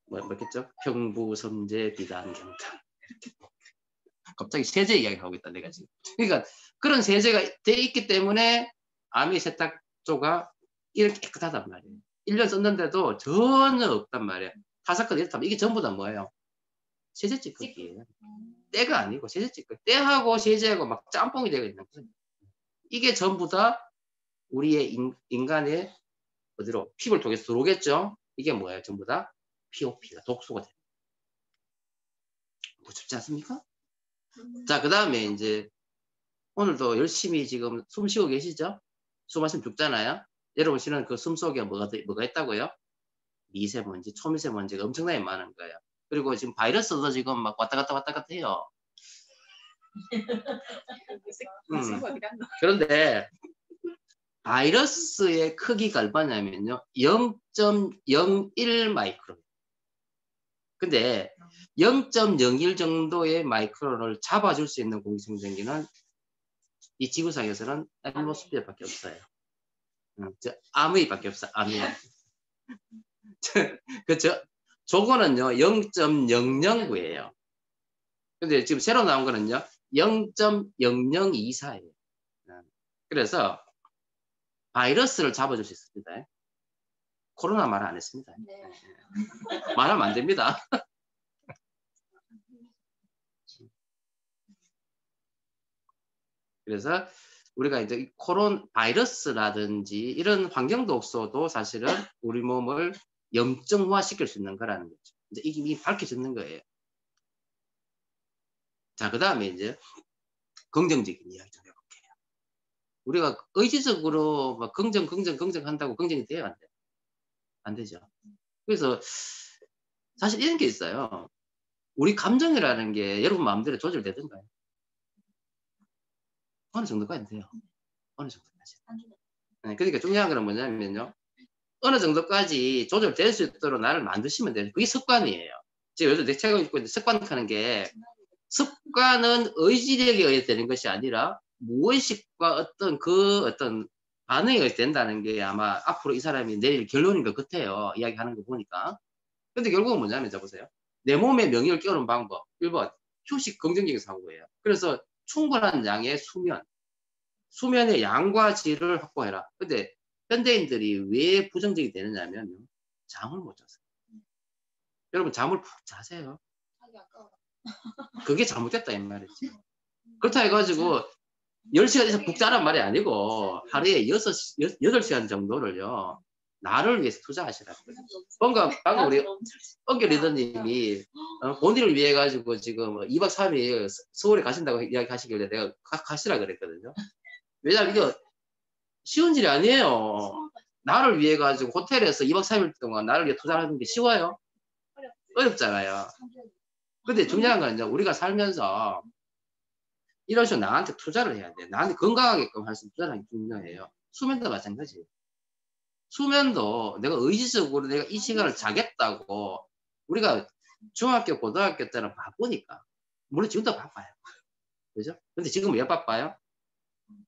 뭐겠죠? 형부, 섬재, 비단, 경탄. 갑자기 세제 이야기하고 있다 내가 지금. 그러니까 그런 세제가 돼 있기 때문에 아메 세탁조가 이렇게 깨끗하단 말이에요. 1년 썼는데도 전혀 없단 말이에요. 타사건 이렇다면 이게 전부 다 뭐예요? 세제 찌꺼기예요. 때가 아니고 세제 찌꺼기. 때하고 세제하고 막 짬뽕이 되어 있는 거죠. 이게 전부 다 우리의 인간의 어디로 피부를 통해서 들어오겠죠. 이게 뭐예요? 전부 다 POP가 독소가 됩니다. 무섭지 않습니까? 자, 그 다음에 이제 오늘도 열심히 지금 숨 쉬고 계시죠? 숨 마시면 죽잖아요. 여러분 씨는 그 숨 속에 뭐가 있다고요? 미세먼지, 초미세먼지가 엄청나게 많은 거예요. 그리고 지금 바이러스도 지금 막 왔다 갔다 해요. 그런데 바이러스의 크기가 얼마냐면요. 0.01 마이크론. 근데 0.01 정도의 마이크론을 잡아줄 수 있는 공기청정기는 이 지구상에서는 앰모스피어밖에 없어요. 암웨이밖에 없어요. 암웨이. 그렇죠? 저거는요 0.009예요. 근데 지금 새로 나온 거는요 0.0024예요. 그래서 바이러스를 잡아줄 수 있습니다. 코로나 말 안 했습니다. 네. 말하면 안 됩니다. 그래서 우리가 이제 바이러스라든지 이런 환경 독소도 사실은 우리 몸을 염증화 시킬 수 있는 거라는 거죠. 이제 이게 밝혀지는 거예요. 자, 그 다음에 이제 긍정적인 이야기 좀 해볼게요. 우리가 의지적으로 막 긍정 한다고 긍정이 돼요? 안 돼요? 안 되죠. 그래서 사실 이런 게 있어요. 우리 감정이라는 게 여러분 마음대로 조절되던가요? 어느 정도까지 돼요. 어느 정도까지. 네, 그러니까 중요한 건 뭐냐면요. 어느 정도까지 조절될 수 있도록 나를 만드시면 돼요. 그게 습관이에요. 제가 요즘 내 책을 읽고 있는데 습관하는 게 습관은 의지력에 의해 되는 것이 아니라 무의식과 어떤 반응에 의해 된다는 게 아마 앞으로 이 사람이 내릴 결론인 것 같아요. 이야기하는 거 보니까. 근데 결국은 뭐냐면 보세요. 내 몸에 명의를 끼우는 방법. 1번 휴식 긍정적인 사고예요. 그래서 충분한 양의 수면의 양과 질을 확보해라. 근데 현대인들이 왜 부정적이 되느냐면 잠을 못 자서. 여러분 잠을 푹 자세요. 그게 잘못됐다 이 말이지. 그렇다 해가지고 10시간 이상 푹 자란 말이 아니고 하루에 8시간 정도를요. 나를 위해서 투자하시라는 거죠. 방금 우리 은결 리더님이 본인을 위해 가지고 지금 2박 3일 서울에 가신다고 이야기하시길래 내가 가시라 그랬거든요. 왜냐면 이게 쉬운 일이 아니에요. 나를 위해 가지고 호텔에서 2박 3일 동안 나를 위해 투자하는 게 쉬워요? 어렵잖아요. 근데 중요한 건 이제 우리가 살면서 이런 식으로 나한테 투자를 해야 돼. 나한테 건강하게끔 할 수 있는 투자는 중요해요. 수면도 마찬가지예요. 수면도 내가 의지적으로 내가 이 시간을 자겠다고 우리가 중학교, 고등학교 때는 바쁘니까. 물론 지금도 바빠요. 그죠? 근데 지금 왜 바빠요?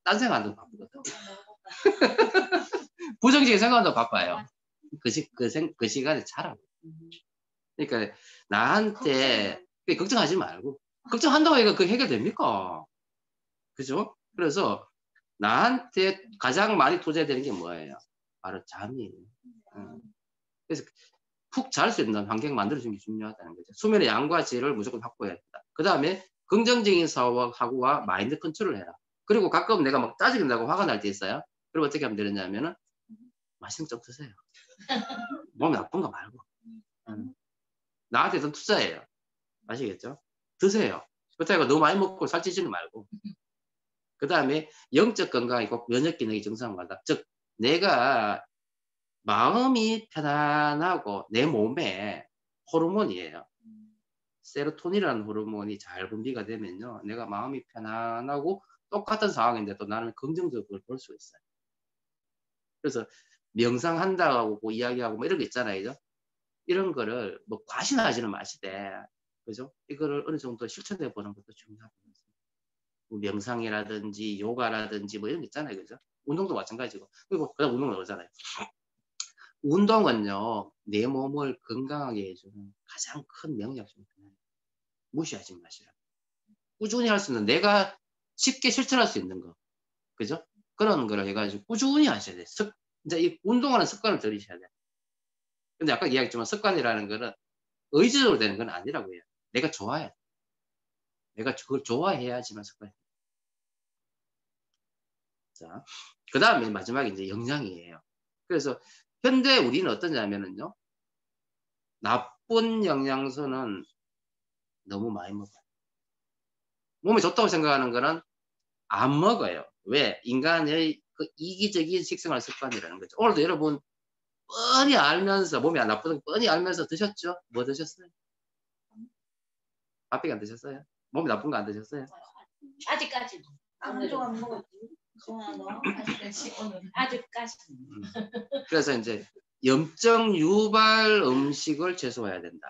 딴 생각하는 바쁘거든. 부정적인 생각도 바빠요. 그 시간에 자라고. 그러니까 나한테 걱정하지 말고 걱정한다고 해가 그 해결됩니까? 그죠? 그래서 나한테 가장 많이 투자되는 게 뭐예요? 바로 잠이에요. 그래서 푹 잘 수 있는 환경 만들어주는 게 중요하다는 거죠. 수면의 양과 질을 무조건 확보해야 된다. 그 다음에 긍정적인 사고와 마인드 컨트롤을 해라. 그리고 가끔 내가 막 짜증난다고 화가 날 때 있어요. 그리고 어떻게 하면 되느냐면은 맛있는 거 좀 드세요. 몸이 나쁜 거 말고. 나한테 좀 투자해요. 아시겠죠? 드세요. 그렇다고 너무 많이 먹고 살찌지는 말고. 그 다음에 영적 건강이고 면역 기능이 정상화다. 즉 내가 마음이 편안하고 내 몸에 호르몬이에요. 세로토닌이라는 호르몬이 잘 분비가 되면요. 내가 마음이 편안하고 똑같은 상황인데도 나는 긍정적으로 볼 수 있어요. 그래서 명상한다고 이야기하고 뭐 이런 거 있잖아요. 그죠? 이런 거를 뭐 과신하지는 마시되, 그죠? 이거를 어느 정도 실천해 보는 것도 중요하고. 뭐 명상이라든지 요가라든지 뭐 이런 거 있잖아요. 그죠? 운동도 마찬가지고. 그리고 그다음 운동을 하잖아요. 운동은요, 내 몸을 건강하게 해주는 가장 큰 명약 중에 하나예요. 무시하지 마시라. 꾸준히 할 수 있는, 내가 쉽게 실천할 수 있는 거. 그죠? 그런 거를 해가지고 꾸준히 하셔야 돼요. 이제 이 운동하는 습관을 들이셔야 돼요. 근데 아까 이야기했지만 습관이라는 거는 의지적으로 되는 건 아니라고 해요. 내가 좋아해야 돼. 내가 그걸 좋아해야지만 습관이 돼요. 자, 그 다음에 마지막에 이제 영양이에요. 그래서 현대 우리는 어떠냐면은요, 나쁜 영양소는 너무 많이 먹어요. 몸에 좋다고 생각하는 거는 안 먹어요. 왜? 인간의 그 이기적인 식생활 습관이라는 거죠. 오늘도 여러분 뻔히 알면서 몸이 안 나쁘다고 뻔히 알면서 드셨죠? 뭐 드셨어요? 밥밖에 안 드셨어요? 몸이 나쁜 거 안 드셨어요? 아직까지 한동안 먹었지. 아직까지. 그래서 이제 염증 유발 음식을 최소화해야 된다.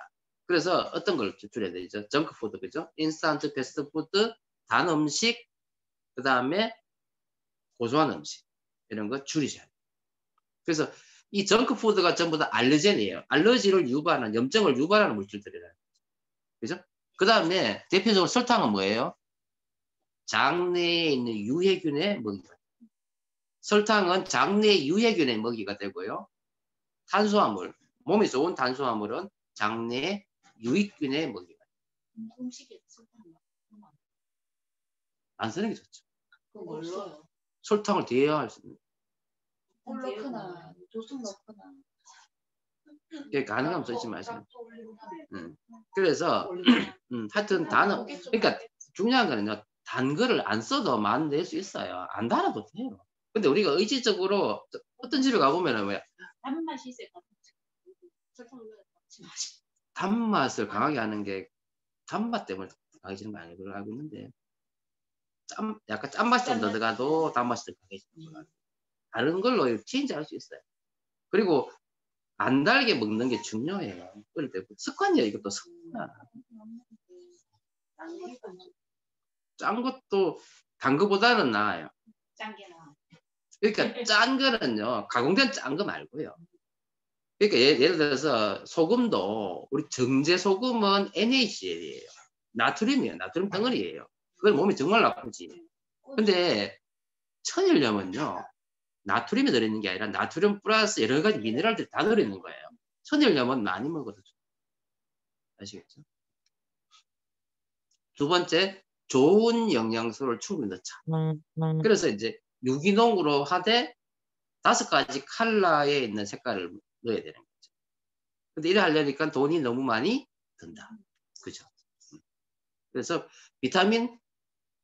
그래서 어떤 걸 줄여야 되죠? 정크푸드, 그죠? 인스턴트 패스트푸드, 단 음식, 그 다음에 고소한 음식 이런 거 줄이셔야 돼요. 그래서 이 정크푸드가 전부 다 알러젠이에요. 알러지를 유발하는, 염증을 유발하는 물질들이라는 거죠. 그죠? 그 다음에 대표적으로 설탕은 뭐예요? 장내에 있는 유해균의 먹이가 돼요. 설탕은 장내 유해균의 먹이가 되고요. 탄수화물, 몸에 좋은 탄수화물은 장내 유익균의 먹이가 돼요. 음식에 설탕 안 쓰는 게 좋죠. 뭘로요? 설탕을 대여할 수 있는. 물 넣거나 조수 넣거나. 그게 가능하면 쓰지 마세요. 그래서 하여튼 단어, 그러니까 중요한 거는요. 단 거를 안 써도 만들 수 있어요. 안 달아도 돼요. 근데 우리가 의지적으로 어떤 집에 가보면은 왜 단맛이 있을 것 같아요. 설탕을 넣지 단맛을 강하게 하는 게 단맛 때문에 강해지는 거 아니에요? 그걸 알고 있는데 약간 짠맛이 좀 더 들어가도 단맛이 더 강해지는 거예요. 다른 걸로 체인지할 수 있어요. 그리고 안 달게 먹는 게 중요해요. 어릴 때 습관이에요. 이것도 습관. 짠 것도 단 거보다는 나아요. 짠 게 나아. 그러니까 짠 거는요. 가공된 짠 거 말고요. 그러니까 예를 들어서 소금도 우리 정제 소금은 NaCl이에요. 나트륨이에요. 나트륨 덩어리예요. 그걸 몸에 정말 나쁘지. 근데 천일염은요. 나트륨이 들어있는 게 아니라 나트륨 플러스 여러 가지 미네랄들이 다 들어있는 거예요. 천일염은 많이 먹어도 좋아요. 아시겠죠? 두 번째, 좋은 영양소를 충분히 넣자. 그래서 이제 유기농으로 하되 5가지 컬러에 있는 색깔을 넣어야 되는 거죠. 근데 이래 하려니까 돈이 너무 많이 든다. 그죠? 그래서 비타민,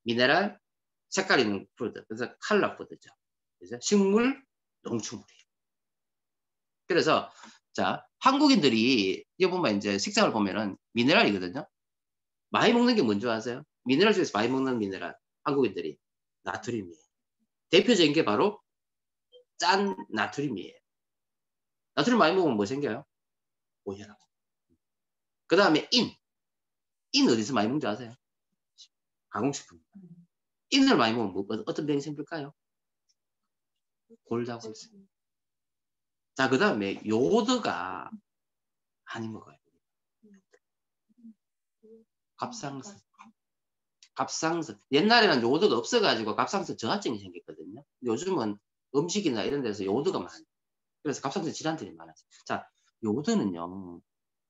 미네랄, 색깔 있는 푸드. 그래서 컬러 푸드죠. 그래서 식물, 농축물이에요. 그래서 자, 한국인들이 이거 보면 이제 식상을 보면은 미네랄이거든요. 많이 먹는 게 뭔지 아세요? 미네랄 중에서 많이 먹는 미네랄 한국인들이 나트륨이에요. 대표적인 게 바로 짠 나트륨이에요. 나트륨 많이 먹으면 뭐 생겨요? 오혈압. 그 다음에 인 어디서 많이 먹는지 아세요? 가공식품. 인을 많이 먹으면 뭐, 어떤 병이 생길까요? 골다공증. 자, 그 다음에 요오드가 많이 먹어요. 갑상선. 갑상선. 옛날에는 요오드가 없어가지고 갑상선 저하증이 생겼거든요. 요즘은 음식이나 이런 데서 요오드가 많아요. 그래서 갑상선 질환들이 많아요. 자, 요오드는요.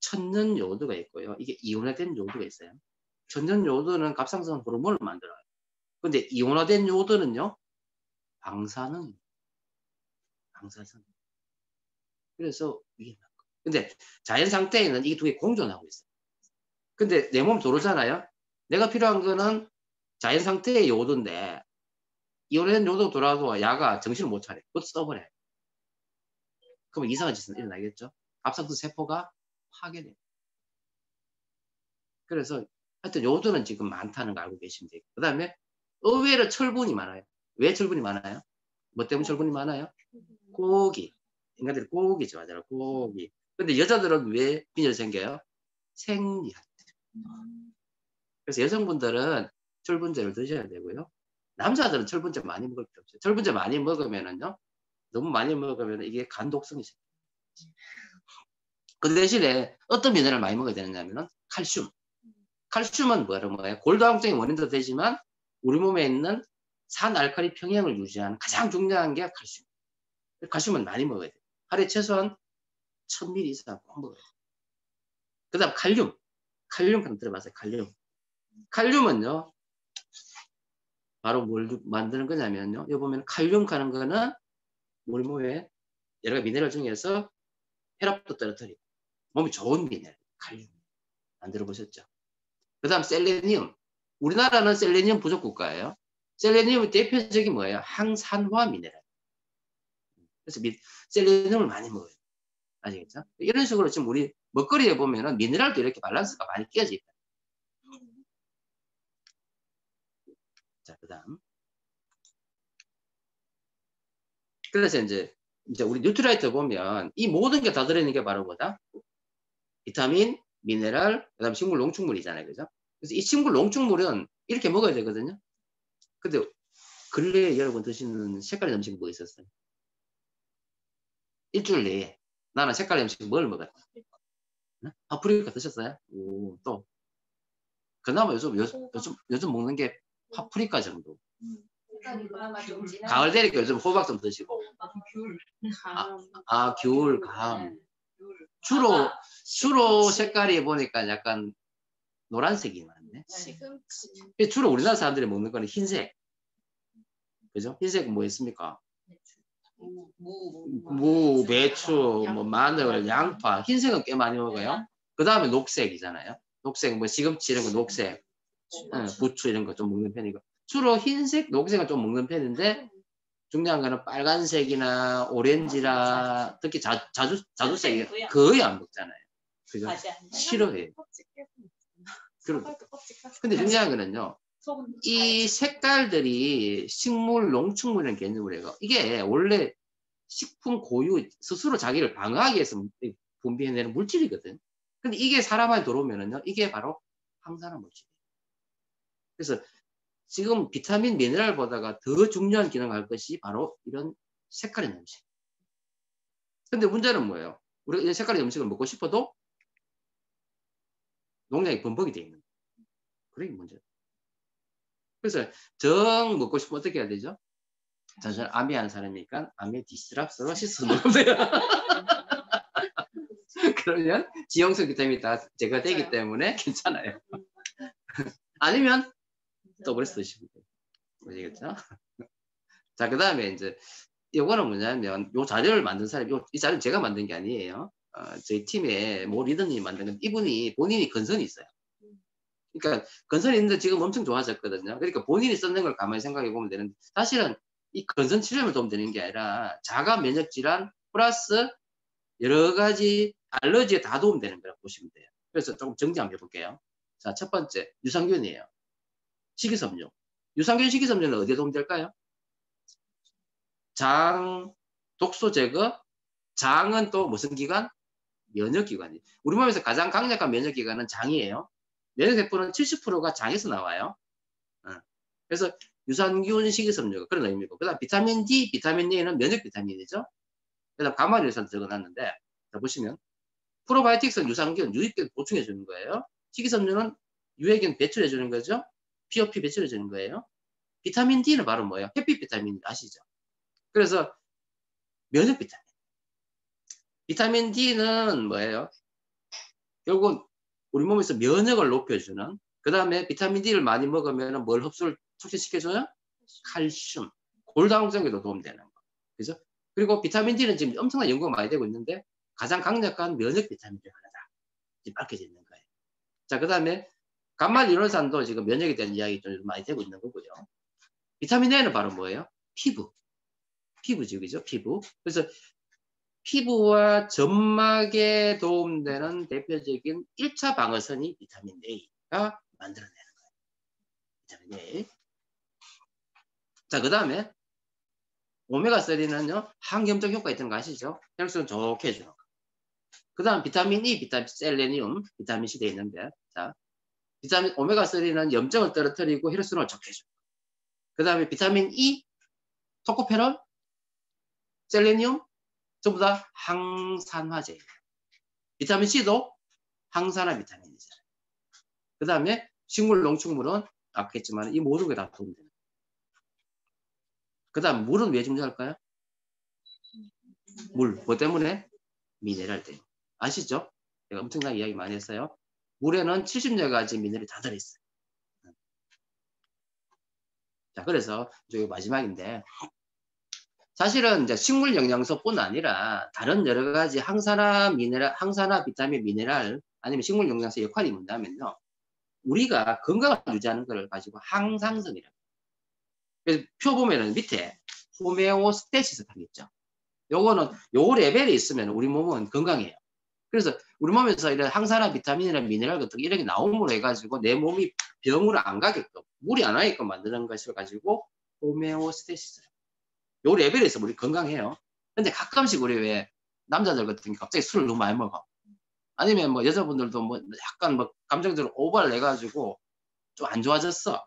천연 요오드가 있고요. 이게 이온화된 요오드가 있어요. 천연 요오드는 갑상선 호르몬을 만들어요. 근데 이온화된 요오드는요. 방사능. 방사선. 그래서 위험한 거. 근데 자연 상태에는 이 두 개 공존하고 있어요. 근데 내 몸 들어오잖아요. 내가 필요한 거는 자연 상태의 요오드인데 이온화된 요오드가 돌아와도 야가 정신을 못 차려. 그것도 써버려요. 그러면 이상한 짓은 일어나겠죠. 갑상선 세포가 파괴돼요. 그래서 하여튼 요오드는 지금 많다는 거 알고 계시면 돼요. 그 다음에 의외로 철분이 많아요. 왜 철분이 많아요? 뭐 때문에 철분이 많아요? 고기. 인간들이 고기 좋아하잖아요. 고기. 근데 여자들은 왜 빈혈이 생겨요? 생리할 때. 그래서 여성분들은 철분제를 드셔야 되고요. 남자들은 철분제 많이 먹을 필요 없어요. 철분제 많이 먹으면은요. 너무 많이 먹으면 이게 간 독성이 생겨요. 그 대신에 어떤 미네랄을 많이 먹어야 되느냐면은 칼슘. 칼슘은 뭐예요? 골다공증의 원인도 되지만 우리 몸에 있는 산알칼리 평형을 유지하는 가장 중요한 게 칼슘. 칼슘은 많이 먹어야 돼요. 하루에 최소한 1000ml 이상 꼭 먹어야 돼요. 그 다음 칼륨. 칼륨 한번 들어봤어요. 칼륨. 칼륨은요. 바로 뭘 만드는 거냐면요. 여기 보면 칼륨 가는 거는 우리 몸에 여러 가지 미네랄 중에서 혈압도 떨어뜨리고 몸이 좋은 미네랄, 칼륨. 안 들어보셨죠? 그 다음 셀레니움. 우리나라는 셀레니움 부족 국가예요. 셀레니움의 대표적인 뭐예요? 항산화 미네랄. 그래서 셀레니움을 많이 먹어요. 아시겠죠? 이런 식으로 지금 우리 먹거리에 보면은 미네랄도 이렇게 밸런스가 많이 끼어져 있다. 자, 그 다음. 그래서 이제 우리 뉴트라이트 보면 이 모든 게 다 들어있는 게 바로 뭐다? 비타민, 미네랄, 그 다음 식물 농축물이잖아요. 그죠? 그래서 이 식물 농축물은 이렇게 먹어야 되거든요. 근데 근래에 여러분 드시는 색깔의 음식 뭐 있었어요? 일주일 내에 나는 색깔의 음식 뭘 먹었다? 파프리카 드셨어요? 오, 또 그나마 요즘 먹는 게 파프리카 정도. 가을 되니까 요즘 호박 좀 드시고. 귤, 감. 주로 색깔이 보니까 약간 노란색이 많네. 주로 우리나라 사람들이 먹는 거는 흰색. 그죠? 흰색은 뭐 있습니까? 무, 배추, 뭐 마늘, 양파. 흰색은 꽤 많이 먹어요. 그 다음에 녹색이잖아요. 녹색, 뭐 시금치 이런 거 녹색. 부추 이런 거 좀 먹는 편이고. 주로 흰색, 녹색은 좀 먹는 편인데 중요한 거는 빨간색이나 오렌지나 특히 자주색 거의 안 먹잖아요. 그죠? 싫어해요. 근데 중요한 거는요. 이 색깔들이 식물, 농축물이라는 개념으로 해요. 이게 원래 식품 고유 스스로 자기를 방어하기 위해서 분비해내는 물질이거든. 근데 이게 사람 안에 들어오면은요. 이게 바로 항산화 물질이에요. 그래서 지금 비타민, 미네랄보다가 더 중요한 기능을 할 것이 바로 이런 색깔의 음식. 근데 문제는 뭐예요? 우리가 이런 색깔의 음식을 먹고 싶어도 농약이 범벅이 되어 있는 거예요. 그게 문제예요. 그래서 정 먹고 싶으면 어떻게 해야 되죠? 저는 아미한 사람이니까 아미 디스랍스로시스 먹으면 돼요. 그러면 지용성 비타민이 다 제거되기 때문에 괜찮아요. 아니면 더블스 드시면 돼요. 아시겠죠? 자, 그 다음에 이제 이거는 뭐냐면 이 자료를 만든 사람이 이 자료는 제가 만든 게 아니에요. 저희 팀의 모 리더님이 만든 건 이분이 본인이 건선이 있어요. 그러니까 건선이 있는데 지금 엄청 좋아졌거든요. 그러니까 본인이 썼는 걸 가만히 생각해 보면 되는데 사실은 이 건선 치료만 도움 되는 게 아니라 자가 면역 질환 플러스 여러 가지 알러지에 다 도움되는 거라고 보시면 돼요. 그래서 조금 정리 한번 해볼게요. 자, 첫 번째 유산균이에요. 식이섬유. 유산균 식이섬유는 어디에 도움될까요? 장, 독소 제거. 장은 또 무슨 기관? 면역기관이에요. 우리 몸에서 가장 강력한 면역기관은 장이에요. 면역세포는 70%가 장에서 나와요. 그래서 유산균 식이섬유가 그런 의미고, 그 다음 비타민 D, 비타민 D는 면역 비타민이죠. 그 다음 가마류산 적어놨는데, 자, 보시면 프로바이오틱스는 유산균, 유익균 보충해 주는 거예요. 식이섬유는 유해균 배출해 주는 거죠. POP 배출해 주는 거예요. 비타민 D는 바로 뭐예요? 햇빛 비타민 아시죠? 그래서 면역 비타민. 비타민 D는 뭐예요? 결국은 우리 몸에서 면역을 높여주는, 그 다음에 비타민 D를 많이 먹으면 뭘 흡수를 촉진시켜줘요? 칼슘, 골다공증에도 도움되는 거. 그죠? 그리고 비타민 D는 지금 엄청난 연구가 많이 되고 있는데 가장 강력한 면역 비타민 중 하나다. 지금 밝혀져 있는 거예요. 자, 그 다음에 감말리노산도 지금 면역에 대한 이야기 좀 많이 되고 있는 거고요. 비타민 A는 바로 뭐예요? 피부죠, 그죠? 피부. 그래서 피부와 점막에 도움되는 대표적인 1차 방어선이 비타민 A가 만들어내는 거예요. 비타민 A. 자, 그 다음에 오메가3는요, 항염증 효과 있는 거 아시죠? 혈액순환 좋게 해주는 거. 그 다음 비타민 E, 비타민 셀레니움, 비타민 C 돼 있는데, 자, 비타민 오메가3는 염증을 떨어뜨리고 혈액순환을 좋게 해주는 거. 그 다음에 비타민 E, 토코페롤, 셀레니움, 전부 다 항산화제예요. 비타민 C도 항산화 비타민이잖아요. 그 다음에 식물 농축물은 아까 했지만 이 모든 게 다 도움되는 거예요. 그 다음 물은 왜 중요할까요? 물. 뭐 때문에? 미네랄 때문에. 아시죠? 제가 엄청나게 이야기 많이 했어요. 물에는 70여 가지 미네랄이 다 들어있어요. 자, 그래서 이제 마지막인데, 사실은 이제 식물 영양소뿐 아니라 다른 여러 가지 항산화 미네랄, 항산화 비타민 미네랄 아니면 식물 영양소 역할이 뭔냐면요. 우리가 건강을 유지하는 것을 가지고 항상성이라고. 그래서 표 보면은 밑에 호메오스테시스 딱 있죠. 요거는 요 레벨에 있으면 우리 몸은 건강해요. 그래서 우리 몸에서 이런 항산화 비타민이나 미네랄 같은 이런 게 나옴으로 해가지고 내 몸이 병으로 안 가게끔 물이 안 와게끔 만드는 것을 가지고 호메오스테시스. 요 레벨에서 우리 건강해요. 근데 가끔씩 우리 왜 남자들 같은 경우 갑자기 술을 너무 많이 먹어. 아니면 뭐 여자분들도 뭐 약간 뭐 감정적으로 오버를 내가지고 좀 안 좋아졌어.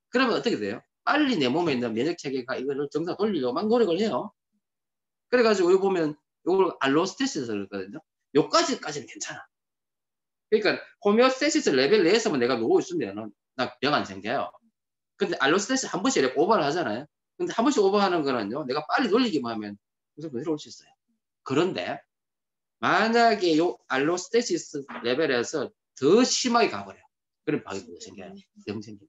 그러면 어떻게 돼요? 빨리 내 몸에 있는 면역 체계가 이거를 정상 돌리려고 막 노력을 해요. 그래가지고 여기 보면 요걸 알로스테시스를 그러거든요. 요까지는 괜찮아. 그러니까 호메오스테시스 레벨 내에서만 내가 놓고 있으면은 나 병 안 생겨요. 근데 알로스테시스 한 번씩 이렇게 오버를 하잖아요. 근데 한 번씩 오버하는 거는요. 내가 빨리 돌리기만 하면 그래서 그대로 올 수 있어요. 그런데 만약에 요 알로스테시스 레벨에서 더 심하게 가버려. 그럼 병이 뭐 생겨요? 병 생겨요.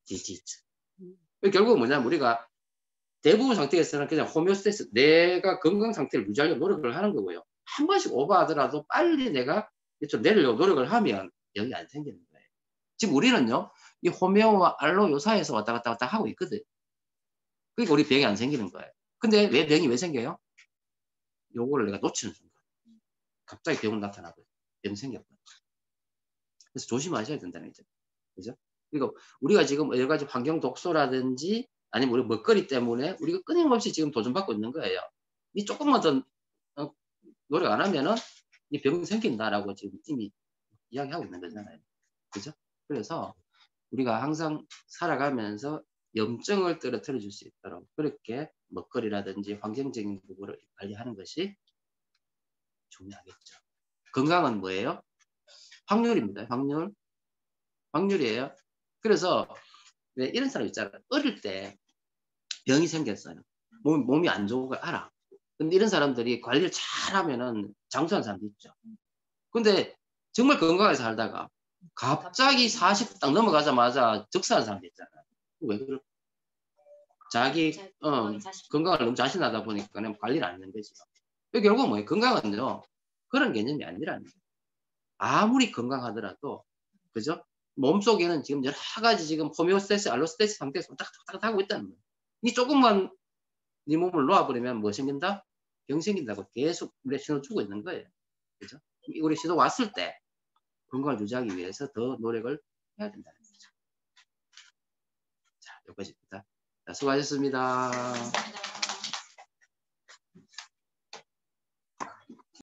디지즈. 결국은 뭐냐면 우리가 대부분 상태에서는 그냥 호메오스테시스, 내가 건강 상태를 유지하려고 노력을 하는 거고요. 한 번씩 오버하더라도 빨리 내가 좀 내리려고 노력을 하면 병이 안 생기는 거예요. 지금 우리는요, 이 호메오와 알로 요 사이에서 왔다 갔다 하고 있거든. 그러니까 우리 병이 안 생기는 거예요. 근데 왜 병이 왜 생겨요? 요거를 내가 놓치는 순간. 갑자기 병은 나타나고 병 생겼거든. 그래서 조심하셔야 된다는 거죠. 그죠? 그리고 우리가 지금 여러 가지 환경 독소라든지 아니면 우리 먹거리 때문에 우리가 끊임없이 지금 도전받고 있는 거예요. 이 조금만 더 노력 안 하면은 이 병이 생긴다라고 지금 이미 이야기하고 있는 거잖아요. 그죠? 그래서 우리가 항상 살아가면서 염증을 떨어뜨려 줄 수 있도록 그렇게 먹거리라든지 환경적인 부분을 관리하는 것이 중요하겠죠. 건강은 뭐예요? 확률입니다. 확률. 확률이에요. 그래서 왜 이런 사람 있잖아요. 어릴 때 병이 생겼어요. 몸이 안 좋은 걸 알아. 근데 이런 사람들이 관리를 잘 하면은 장수한 사람도 있죠. 근데 정말 건강하게 살다가 갑자기 40 딱 넘어가자마자 적사한 사람도 있잖아요. 왜 그럴까? 자기 건강을 너무 자신하다 보니까 관리를 안 하는 거지. 결국은 뭐예요? 건강은요. 그런 개념이 아니라는 거예요. 아무리 건강하더라도 그죠? 몸속에는 지금 여러 가지 지금 호메오스테시스, 알로스테시스 상태에서 딱딱딱 하고 있다는 거예요. 이 조금만 네 몸을 놓아버리면 뭐 생긴다? 병 생긴다고 계속 우리가 신호 주고 있는 거예요. 그죠? 우리 신호 왔을 때 건강을 유지하기 위해서 더 노력을 해야 된다는 거죠. 자, 여기까지입니다. 자, 수고하셨습니다.